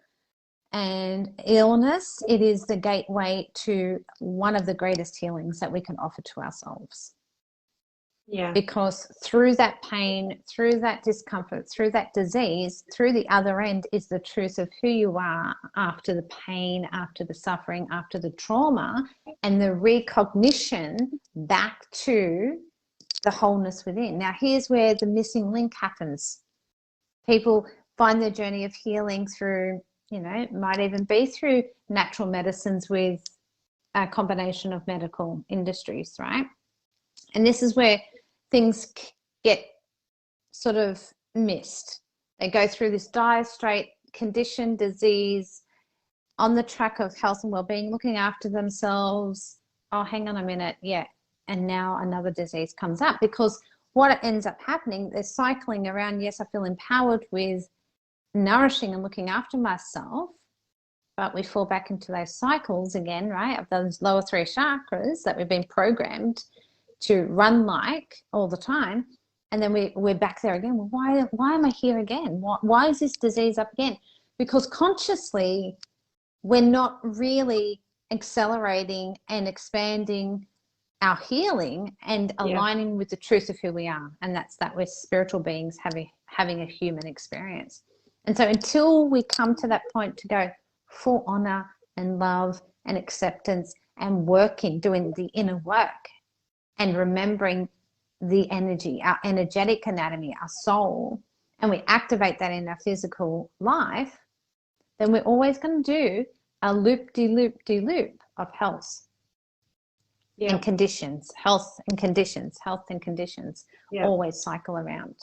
and illness, it is the gateway to one of the greatest healings that we can offer to ourselves. Yeah. Because through that pain, through that discomfort, through that disease, through the other end is the truth of who you are after the pain, after the suffering, after the trauma, and the recognition back to the wholeness within. Now, here's where the missing link happens. People find their journey of healing through, it might even be through natural medicines with a combination of medical industries, right? And this is where things get sort of missed. They go through this dire straight condition, disease, on the track of health and well-being, looking after themselves. Oh, hang on a minute. Yeah. And now another disease comes up, because what ends up happening, they're cycling around. Yes, I feel empowered with nourishing and looking after myself, but we fall back into those cycles again, right? Of those lower 3 chakras that we've been programmed to run like all the time. And then we're back there again. Well, why am I here again? Why is this disease up again? Because consciously, we're not really accelerating and expanding our healing and aligning with the truth of who we are. And that's that we're spiritual beings having a human experience. And so until we come to that point to go full honor and love and acceptance and doing the inner work, and remembering the energy, our energetic anatomy, our soul, and we activate that in our physical life, then we're always going to do a loop-de-loop-de-loop of health and conditions, health and conditions, always cycle around.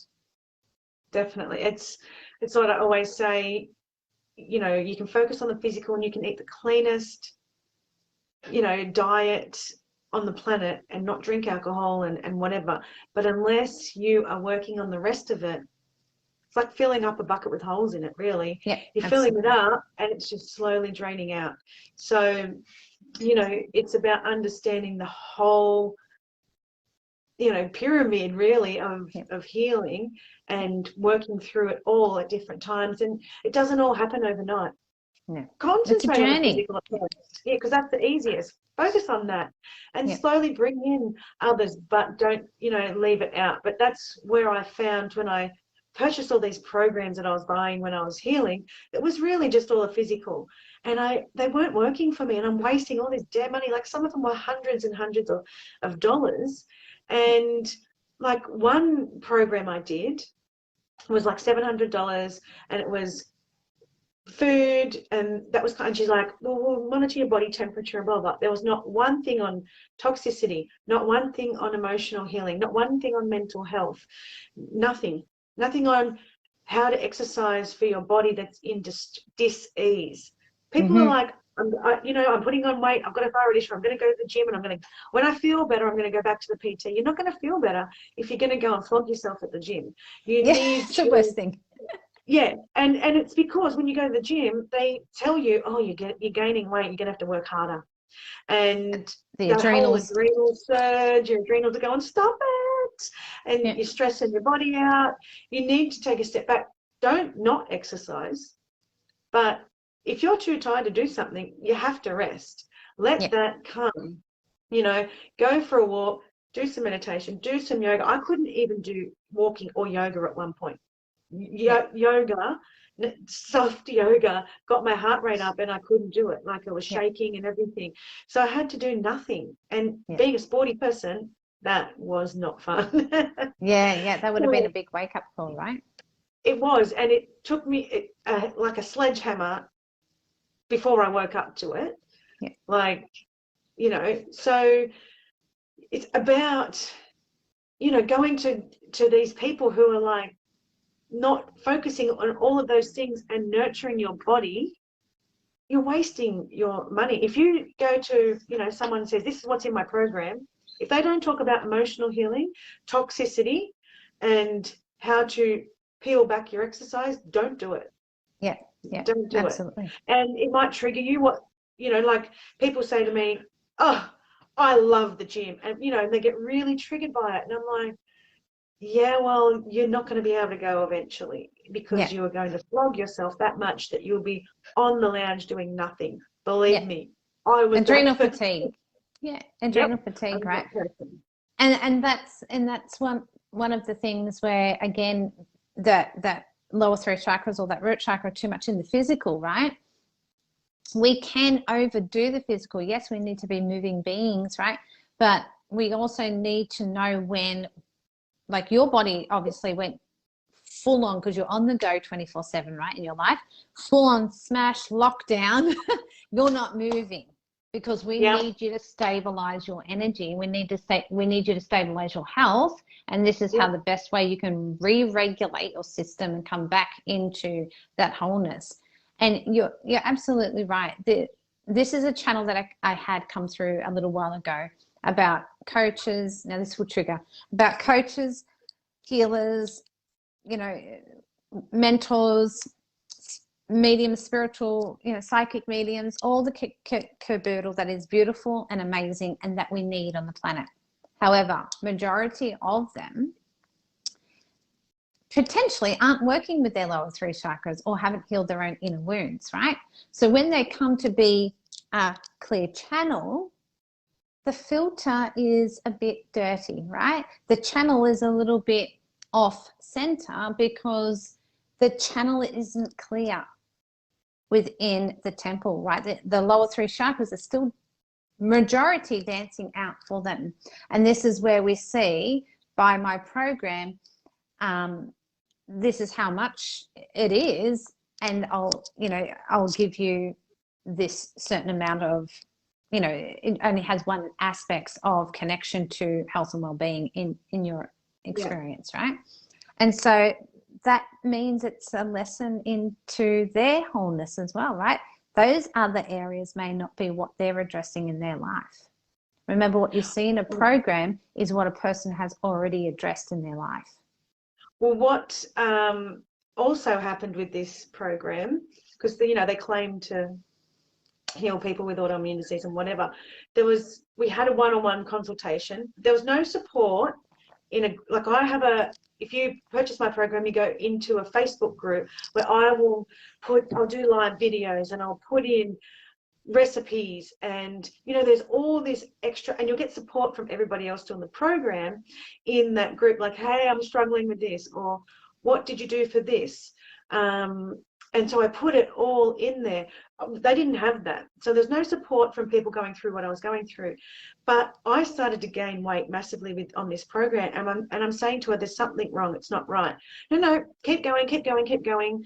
Definitely. It's what I always say, you can focus on the physical and you can eat the cleanest, diet on the planet and not drink alcohol and whatever. But unless you are working on the rest of it, it's like filling up a bucket with holes in it, really. Yeah, you're absolutely. filling it up and it's just slowly draining out. So, it's about understanding the whole, pyramid really of healing and working through it all at different times. And it doesn't all happen overnight. No. Concentrate on the physical at first. Yeah, because that's the easiest. Focus on that and slowly bring in others, but don't, leave it out. But that's where I found when I purchased all these programs that I was buying when I was healing, it was really just all the physical. And they weren't working for me, and I'm wasting all this dead money. Like, some of them were hundreds and hundreds of dollars. And like, one program I did was like $700, and it was food, and that was kind of, she's like, well, we'll monitor your body temperature and blah, blah. There was not one thing on toxicity, not one thing on emotional healing, not one thing on mental health, nothing on how to exercise for your body that's in dis-ease. People are like, I'm putting on weight, I've got a thyroid issue, I'm going to go to the gym, and when I feel better, I'm going to go back to the PT. You're not going to feel better if you're going to go and flog yourself at the gym. It's the worst thing. Yeah, and it's because when you go to the gym, they tell you, oh, you're gaining weight, you're going to have to work harder. And the adrenals. Whole adrenal surge, your adrenals are going, stop it. And you're stressing your body out. You need to take a step back. Don't not exercise. But if you're too tired to do something, you have to rest. Let that come. Go for a walk, do some meditation, do some yoga. I couldn't even do walking or yoga at one point. Yoga, soft yoga, got my heart rate up, and I couldn't do it. Like, I was shaking and everything. So I had to do nothing. And being a sporty person, that was not fun. That would have been a big wake-up call, right? It was, and it took me like a sledgehammer before I woke up to it. So it's about, going to these people who are like, not focusing on all of those things and nurturing your body. You're wasting your money. If you go to, someone says, this is what's in my program, if they don't talk about emotional healing, toxicity, and how to peel back your exercise, don't do it. Don't do absolutely. it. And it might trigger you. Like, people say to me, oh, I love the gym, and and they get really triggered by it, and I'm like, yeah, well, you're not going to be able to go eventually, because you are going to flog yourself that much that you'll be on the lounge doing nothing. Believe me, I was adrenal fatigue. Adrenal fatigue, right? And that's one of the things where, again, that lower three chakras or that root chakra too much in the physical, right? We can overdo the physical. Yes, we need to be moving beings, right? But we also need to know when, like, your body obviously went full on because you're on the go 24/7, right, in your life, full on smash lockdown. You're not moving because we Yeah. need you to stabilize your energy. We need you to stabilize your health, and this is how the best way you can re-regulate your system and come back into that wholeness. And you're absolutely right. This is a channel that I had come through a little while ago about coaches. Now this will trigger, about coaches, healers, mentors, mediums, spiritual, psychic mediums, all the caboodle that is beautiful and amazing and that we need on the planet. However, majority of them potentially aren't working with their lower three chakras or haven't healed their own inner wounds, right? So when they come to be a clear channel, the filter is a bit dirty, right? The channel is a little bit off center because the channel isn't clear within the temple, right? The lower three chakras are still majority dancing out for them. And this is where we see by my program, this is how much it is, and I'll give you this certain amount of, it only has one aspects of connection to health and well-being in your experience, right? And so that means it's a lesson into their wholeness as well, right? Those other areas may not be what they're addressing in their life. Remember, what you see in a program is what a person has already addressed in their life. Well, what also happened with this program, because they claim to heal people with autoimmune disease and whatever, we had a one-on-one consultation. There was no support if you purchase my program, you go into a Facebook group where I'll do live videos and I'll put in recipes, and there's all this extra, and you'll get support from everybody else doing the program in that group, like, hey, I'm struggling with this, or what did you do for this? And so I put it all in there. They didn't have that. So there's no support from people going through what I was going through. But I started to gain weight massively on this program. And I'm saying to her, there's something wrong. It's not right. No, keep going, keep going, keep going.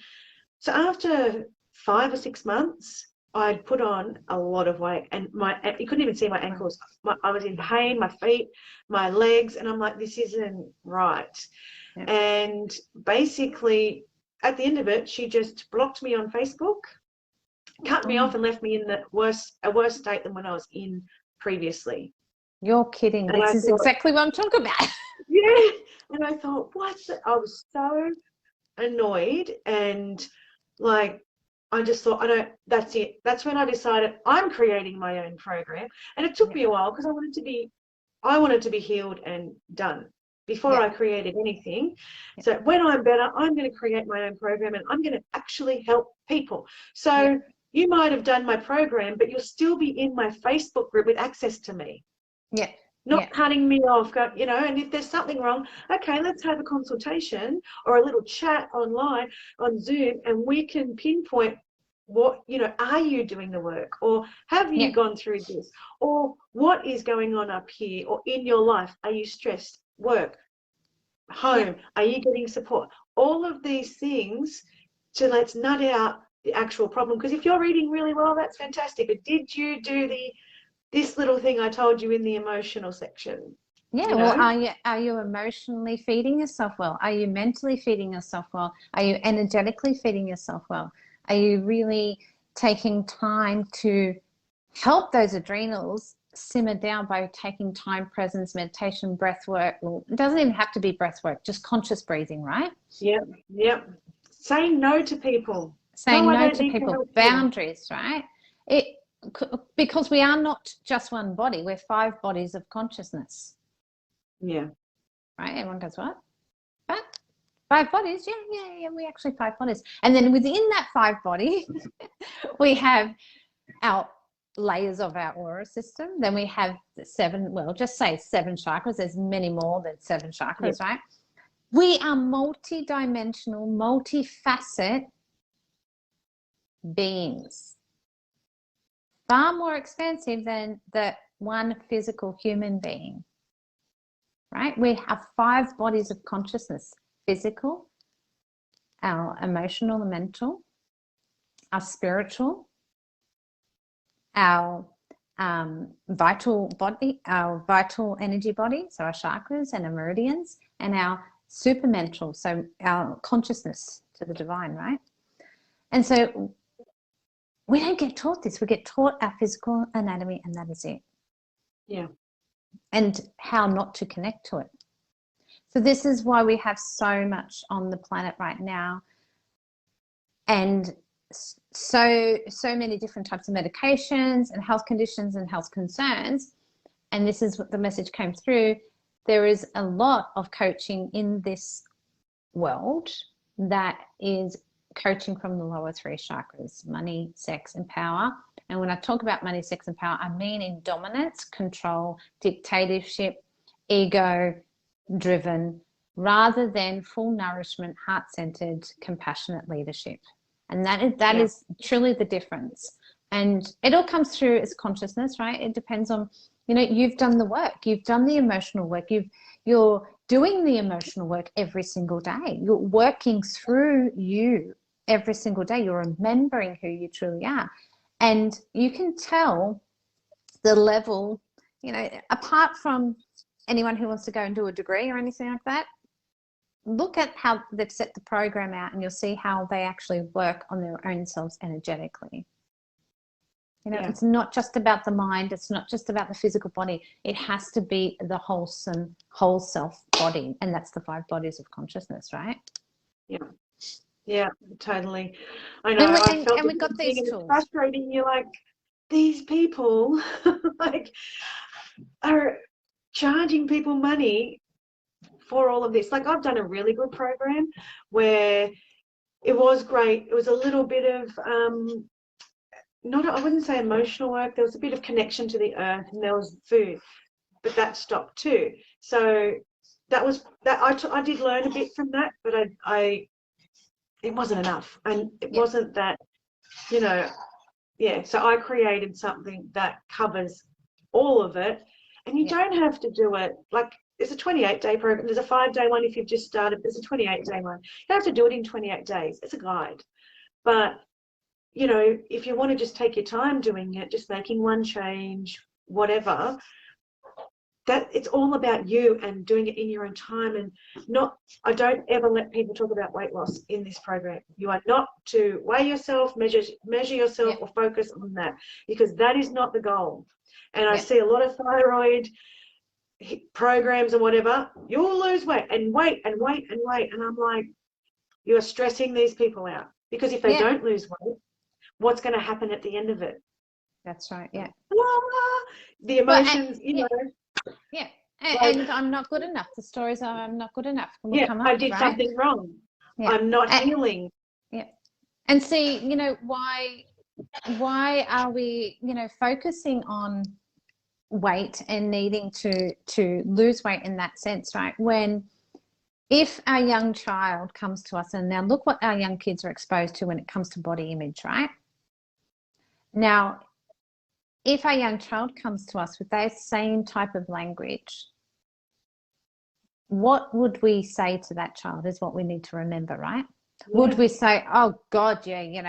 So after 5 or 6 months, I'd put on a lot of weight, and you couldn't even see my ankles. I was in pain, my feet, my legs, and I'm like, this isn't right. Yeah. And basically, at the end of it, she just blocked me on Facebook, cut me off, and left me in a worse state than when I was in previously. You're kidding. And this is exactly what I'm talking about. Yeah. And I thought, I was so annoyed, and like, I just thought, that's it. That's when I decided I'm creating my own program. And it took me a while because I wanted to be healed and done before I created anything. So when I'm better, I'm going to create my own program, and I'm going to actually help people. So you might have done my program, but you'll still be in my Facebook group with access to me. Yeah. Not cutting me off, and if there's something wrong, okay, let's have a consultation or a little chat online on Zoom, and we can pinpoint what, are you doing the work, or have you gone through this, or what is going on up here, or in your life, are you stressed, work, home, are you getting support? All of these things, to let's nut out the actual problem. Because if you're eating really well, that's fantastic, but did you do this little thing I told you in the emotional section? Yeah, well, are you emotionally feeding yourself well? Are you mentally feeding yourself well? Are you energetically feeding yourself well? Are you really taking time to help those adrenals simmer down by taking time, presence, meditation, breath work? Well, it doesn't even have to be breath work, just conscious breathing, right? Yep. Saying no to people. Saying no to people. Boundaries, right? Because we are not just one body. We're 5 bodies of consciousness. Yeah. Right? Everyone goes, what? 5 bodies? Yeah, we actually 5 bodies. And then within that 5 body, we have our layers of our aura system. Then we have the seven, well, just say 7 chakras. There's many more than 7 chakras, right? We are multi-dimensional, multi-facet beings, far more expansive than the one physical human being, right? We have 5 bodies of consciousness: physical, our emotional and mental, our spiritual, our vital body, our vital energy body, so our chakras and our meridians, and our supermental, so our consciousness to the divine, right? And so we don't get taught this. We get taught our physical anatomy, and that is it. Yeah. And how not to connect to it. So this is why we have so much on the planet right now, and so many different types of medications and health conditions and health concerns. And this is what the message came through. There is a lot of coaching in this world that is coaching from the lower 3 chakras: money, sex, and power. And when I talk about money, sex, and power, I mean in dominance, control, dictatorship, ego driven, rather than full nourishment, heart-centered, compassionate leadership. And that is truly the difference. And it all comes through as consciousness, right? It depends on, you've done the work, you've done the emotional work, you're doing the emotional work every single day. You're working through you every single day. You're remembering who you truly are. And you can tell the level, apart from anyone who wants to go and do a degree or anything like that, look at how they've set the program out, and you'll see how they actually work on their own selves energetically. It's not just about the mind. It's not just about the physical body. It has to be the wholesome, whole self body. And that's the 5 bodies of consciousness, right? Yeah. Yeah, totally. I know. And we got these tools. It's frustrating. You're like, these people like are charging people money for all of this. Like, I've done a really good program where it was great. It was a little bit of I wouldn't say emotional work. There was a bit of connection to the earth, and there was food, but that stopped too. So that was that. I did learn a bit from that, but it wasn't enough, and it wasn't that, So I created something that covers all of it, and you don't have to do it like. There's a 28-day program. There's a 5-day one if you've just started. There's a 28-day one. You don't have to do it in 28 days. It's a guide. But, if you want to just take your time doing it, just making one change, whatever, that it's all about you and doing it in your own time. And I don't ever let people talk about weight loss in this program. You are not to weigh yourself, measure yourself, or focus on that, because that is not the goal. And I see a lot of thyroid programs and whatever. You'll lose weight and wait and wait and wait, and I'm like, you are stressing these people out, because if they don't lose weight, what's going to happen at the end of it? That's right. The emotions, and I'm not good enough. The stories are, I'm not good enough. Come up, I did something wrong. I'm not healing. And see, why are we focusing on weight and needing to lose weight in that sense, right? When if our young child comes to us, and now look what our young kids are exposed to when it comes to body image, right? Now, if our young child comes to us with that same type of language, what would we say to that child is what we need to remember, right? Would we say, oh God, we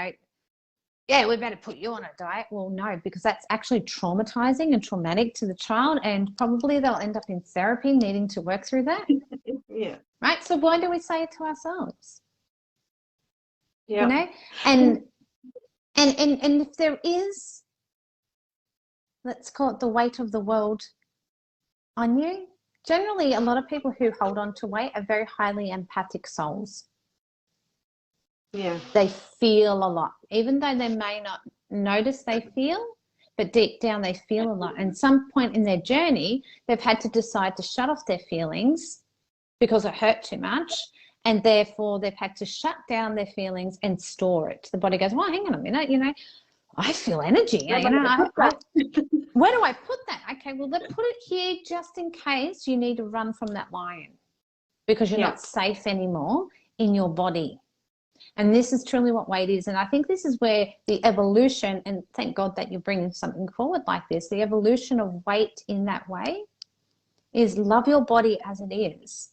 better put you on a diet? Well, no, because that's actually traumatizing and traumatic to the child, and probably they'll end up in therapy needing to work through that. Right? So why do we say it to ourselves? And if there is, let's call it the weight of the world on you, generally a lot of people who hold on to weight are very highly empathic souls. They feel a lot, even though they may not notice they feel, but deep down they feel a lot. And some point in their journey, they've had to decide to shut off their feelings because it hurt too much, and therefore they've had to shut down their feelings and store it. The body goes, well, hang on a minute, I feel energy. Where am You I know, gonna put that? where do I put that? Okay, well, let's put it here just in case you need to run from that lion because you're not safe anymore in your body. And this is truly what weight is. And I think this is where the evolution, and thank God that you're bringing something forward like this, the evolution of weight in that way is love your body as it is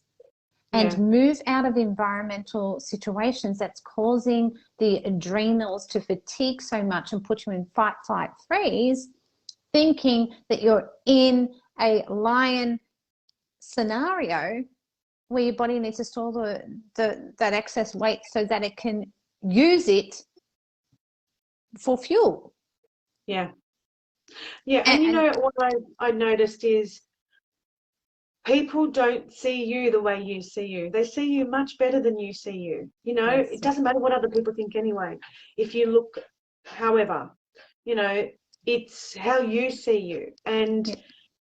and move out of environmental situations that's causing the adrenals to fatigue so much and put you in fight, flight, freeze, thinking that you're in a lion scenario where your body needs to store that excess weight so that it can use it for fuel. Yeah. And you know what I noticed is people don't see you the way you see you. They see you much better than you see you. You know, it doesn't matter what other people think anyway. If you look, however, you know, it's how you see you, and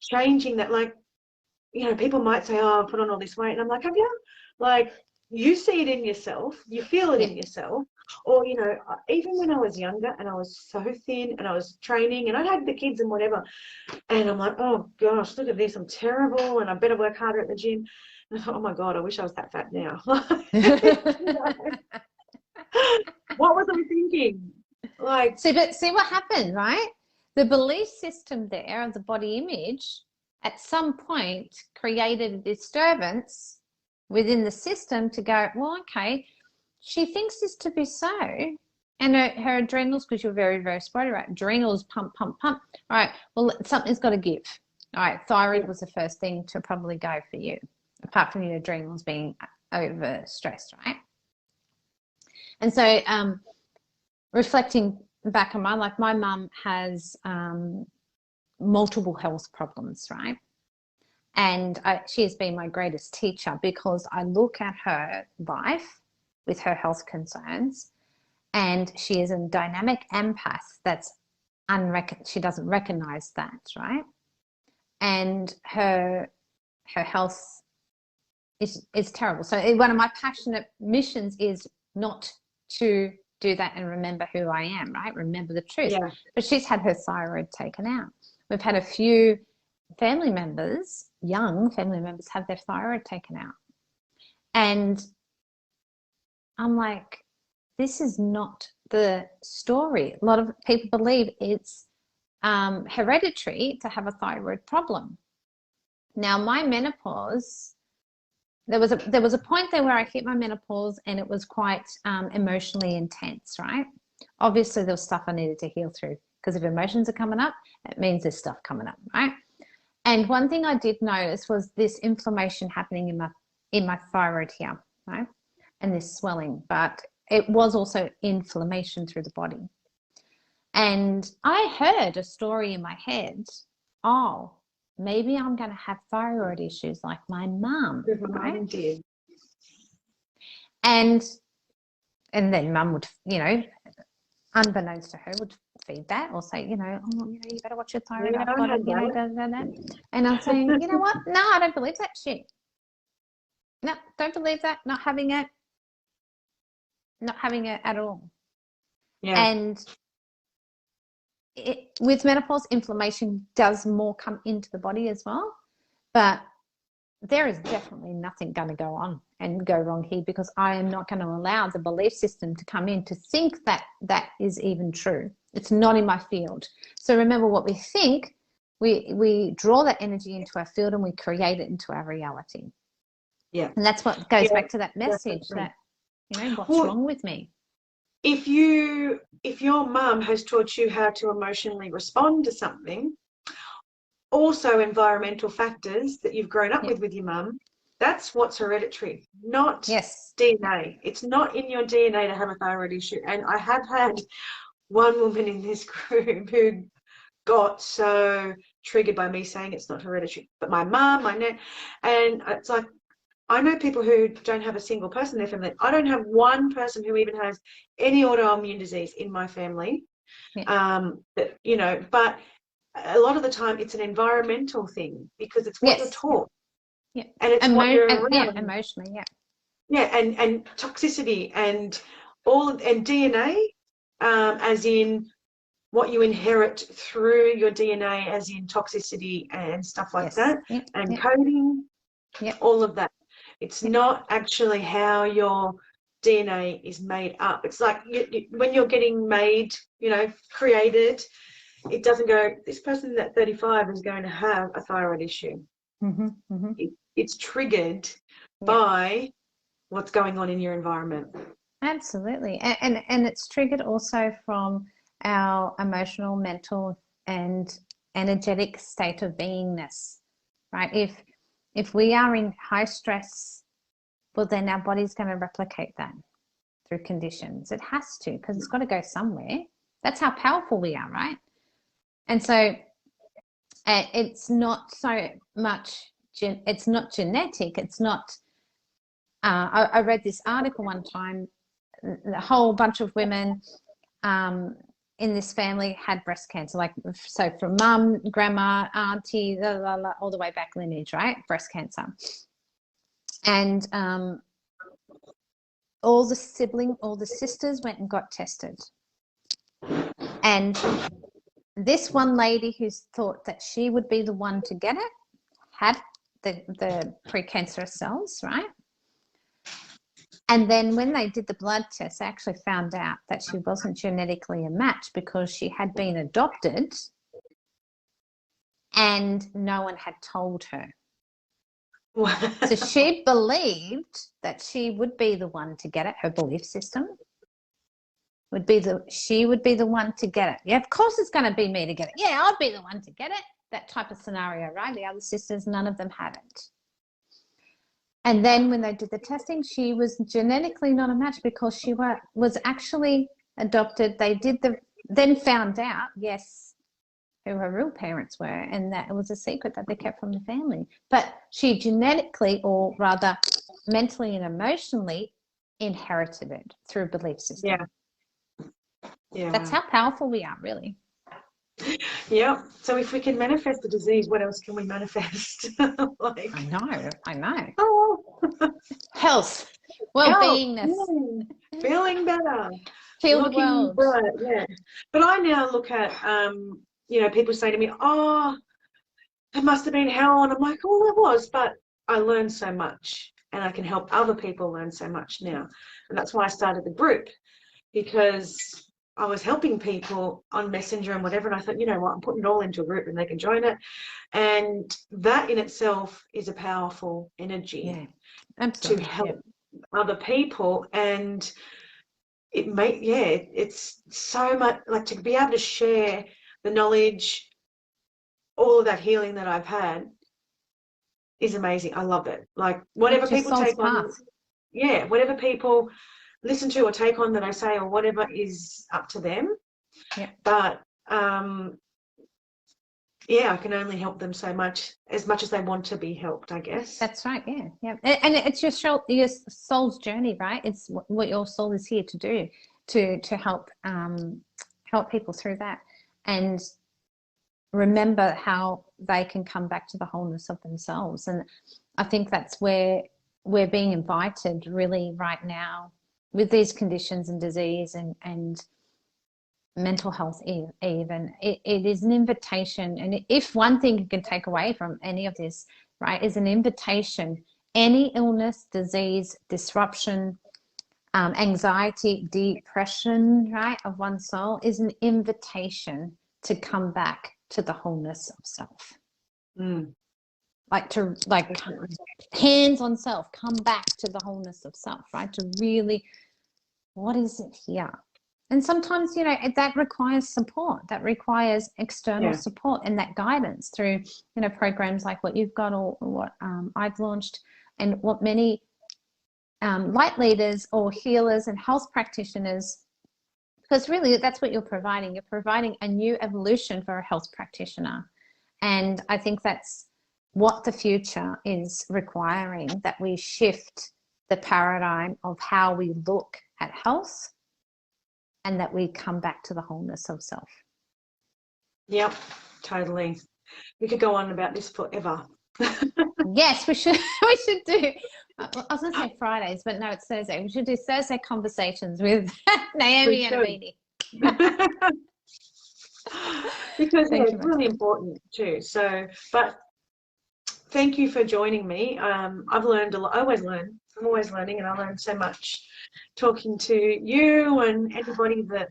changing that. Like, you know, people might say, oh, I put on all this weight. And I'm like, have you? Like, you see it in yourself. You feel it in yourself. Or, you know, even when I was younger and I was so thin and I was training and I had the kids and whatever, and I'm like, oh, gosh, look at this. I'm terrible and I better work harder at the gym. And I thought, oh, my God, I wish I was that fat now. What was I thinking? Like, see what happened, right? The belief system there of the body image at some point created a disturbance within the system to go, well, okay, she thinks this to be so. And her adrenals, because you're very, very sporty, right? Adrenals pump, pump, pump. All right, well, something's got to give. All right, thyroid was the first thing to probably go for you, apart from your adrenals being overstressed, right? And so reflecting back on my life, my mum has multiple health problems, right? And she has been my greatest teacher because I look at her life with her health concerns, and she is a dynamic empath that's she doesn't recognize that, right? And her health is terrible. So one of my passionate missions is not to do that and remember who I am, right? Remember the truth. yeah. But she's had her thyroid taken out. We've had a few family members, young family members, have their thyroid taken out. And I'm like, this is not the story. A lot of people believe it's hereditary to have a thyroid problem. Now, my menopause, there was a point there where I hit my menopause and it was quite emotionally intense, right? Obviously, there was stuff I needed to heal through, because if emotions are coming up, it means there's stuff coming up, right? And one thing I did notice was this inflammation happening in my thyroid here, right? And this swelling, but it was also inflammation through the body. And I heard a story in my head, oh, maybe I'm going to have thyroid issues like my mum, right? And then mum would, you know, unbeknownst to her, would feed that or say, you know, oh, you know, you better watch your thyroid. I've got it, you know, da. And I'm saying, you know what? No, I don't believe that shit. No, don't believe that. Not having it at all. Yeah. And with menopause, inflammation does more come into the body as well. But there is definitely nothing going to go on and go wrong here, because I am not going to allow the belief system to come in to think that that is even true. It's not in my field. So remember, what we think, we draw that energy into our field and we create it into our reality. Yeah. And that's what goes back to that message that, you know, what's wrong with me? If your mum has taught you how to emotionally respond to something, also environmental factors that you've grown up with your mum, that's what's hereditary, not DNA. It's not in your DNA to have a thyroid issue. And I have had one woman in this group who got so triggered by me saying it's not hereditary. But my mum, my nan, and it's like, I know people who don't have a single person in their family. I don't have one person who even has any autoimmune disease in my family. But, you know, but a lot of the time it's an environmental thing, because it's what you're taught. Yeah. And it's what you're around. Yeah, emotionally, Yeah, and toxicity and DNA, as in what you inherit through your DNA, as in toxicity and stuff like that, and coding, all of that. It's not actually how your DNA is made up. It's like when you're getting made, created, it doesn't go, this person at 35 is going to have a thyroid issue. It's triggered by what's going on in your environment. Absolutely. And it's triggered also from our emotional, mental, and energetic state of beingness, right? If we are in high stress, well, then our body's going to replicate that through conditions. It has to, because it's got to go somewhere. That's how powerful we are, right? And so it's not so much, it's not genetic. It's not, I read this article one time, a whole bunch of women in this family had breast cancer, so from mum, grandma, auntie, all the way back lineage, right? Breast cancer. And all the sisters went and got tested. And this one lady who thought that she would be the one to get it had the precancerous cells, right? And then when they did the blood test, they actually found out that she wasn't genetically a match because she had been adopted and no one had told her. So she believed that she would be the one to get it. Her belief system she would be the one to get it. Yeah, of course it's going to be me to get it. Yeah, I'll be the one to get it. That type of scenario, right? The other sisters, none of them had it. And then when they did the testing, she was genetically not a match because she was actually adopted. They then found out, yes, who her real parents were, and that it was a secret that they kept from the family. But she genetically, or rather mentally and emotionally, inherited it through a belief system. Yeah. That's how powerful we are, really. Yeah. So if we can manifest the disease, what else can we manifest? I know. Oh. Health, well-beingness. Feeling better. Feel the world. Bright, yeah. But I now look at, people say to me, oh, it must have been hell. And I'm like, oh, it was. But I learned so much and I can help other people learn so much now. And that's why I started the group, because I was helping people on Messenger and whatever, and I thought, you know what, I'm putting it all into a group and they can join it. And that in itself is a powerful energy to help other people. And it's so much, like, to be able to share the knowledge, all of that healing that I've had is amazing. I love it. Like, whatever people take on, whatever people listen to or take on that I say or whatever is up to them. Yeah. But I can only help them so much as they want to be helped, I guess. That's right. Yeah. And it's your soul's journey, right? It's what your soul is here to do, to help people through that, and remember how they can come back to the wholeness of themselves. And I think that's where we're being invited really right now, with these conditions and disease and mental health even. It is an invitation. And if one thing you can take away from any of this, right, is an invitation. Any illness, disease, disruption, anxiety, depression, right, of one's soul is an invitation to come back to the wholeness of self. Like hands on self, come back to the wholeness of self, right? To really, what is it here? And sometimes, that requires support. That requires external support and that guidance through, programs like what you've got or what I've launched, and what many light leaders or healers and health practitioners, because really that's what you're providing. You're providing a new evolution for a health practitioner. And I think that's what the future is requiring, that we shift the paradigm of how we look at health, and that we come back to the wholeness of self. Yep, totally. We could go on about this forever. Yes, we should. We should do. I was going to say Fridays, but no, it's Thursday. We should do Thursday conversations with Naomi and Amini. Because yeah, Thank you, it's really Madonna. important too. So, but thank you for joining me. I've learned a lot. I always learn. I'm always learning, and I learn so much talking to you and anybody that,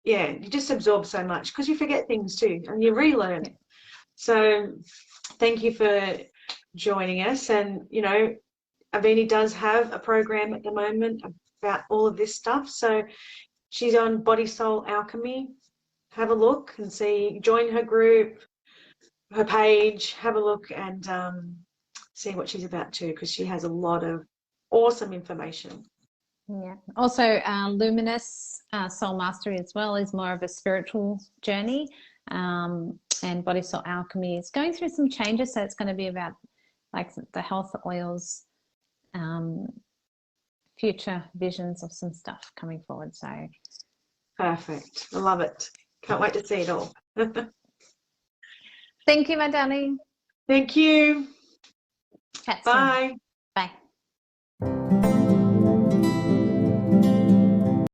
yeah, you just absorb so much because you forget things too and you relearn. Yeah. So thank you for joining us. And, you know, Avini does have a program at the moment about all of this stuff. So she's on Body Soul Alchemy. Have a look and see, join her group, her page, have a look and see what she's about too, because she has a lot of awesome information. Yeah. Also, Luminous Soul Mastery as well is more of a spiritual journey. And Body Soul Alchemy is going through some changes. So it's going to be about like the health oils, future visions of some stuff coming forward. So Perfect. I love it. Can't wait to see it all. thank you, my darling. Thank you. Chat soon. Bye. Bye.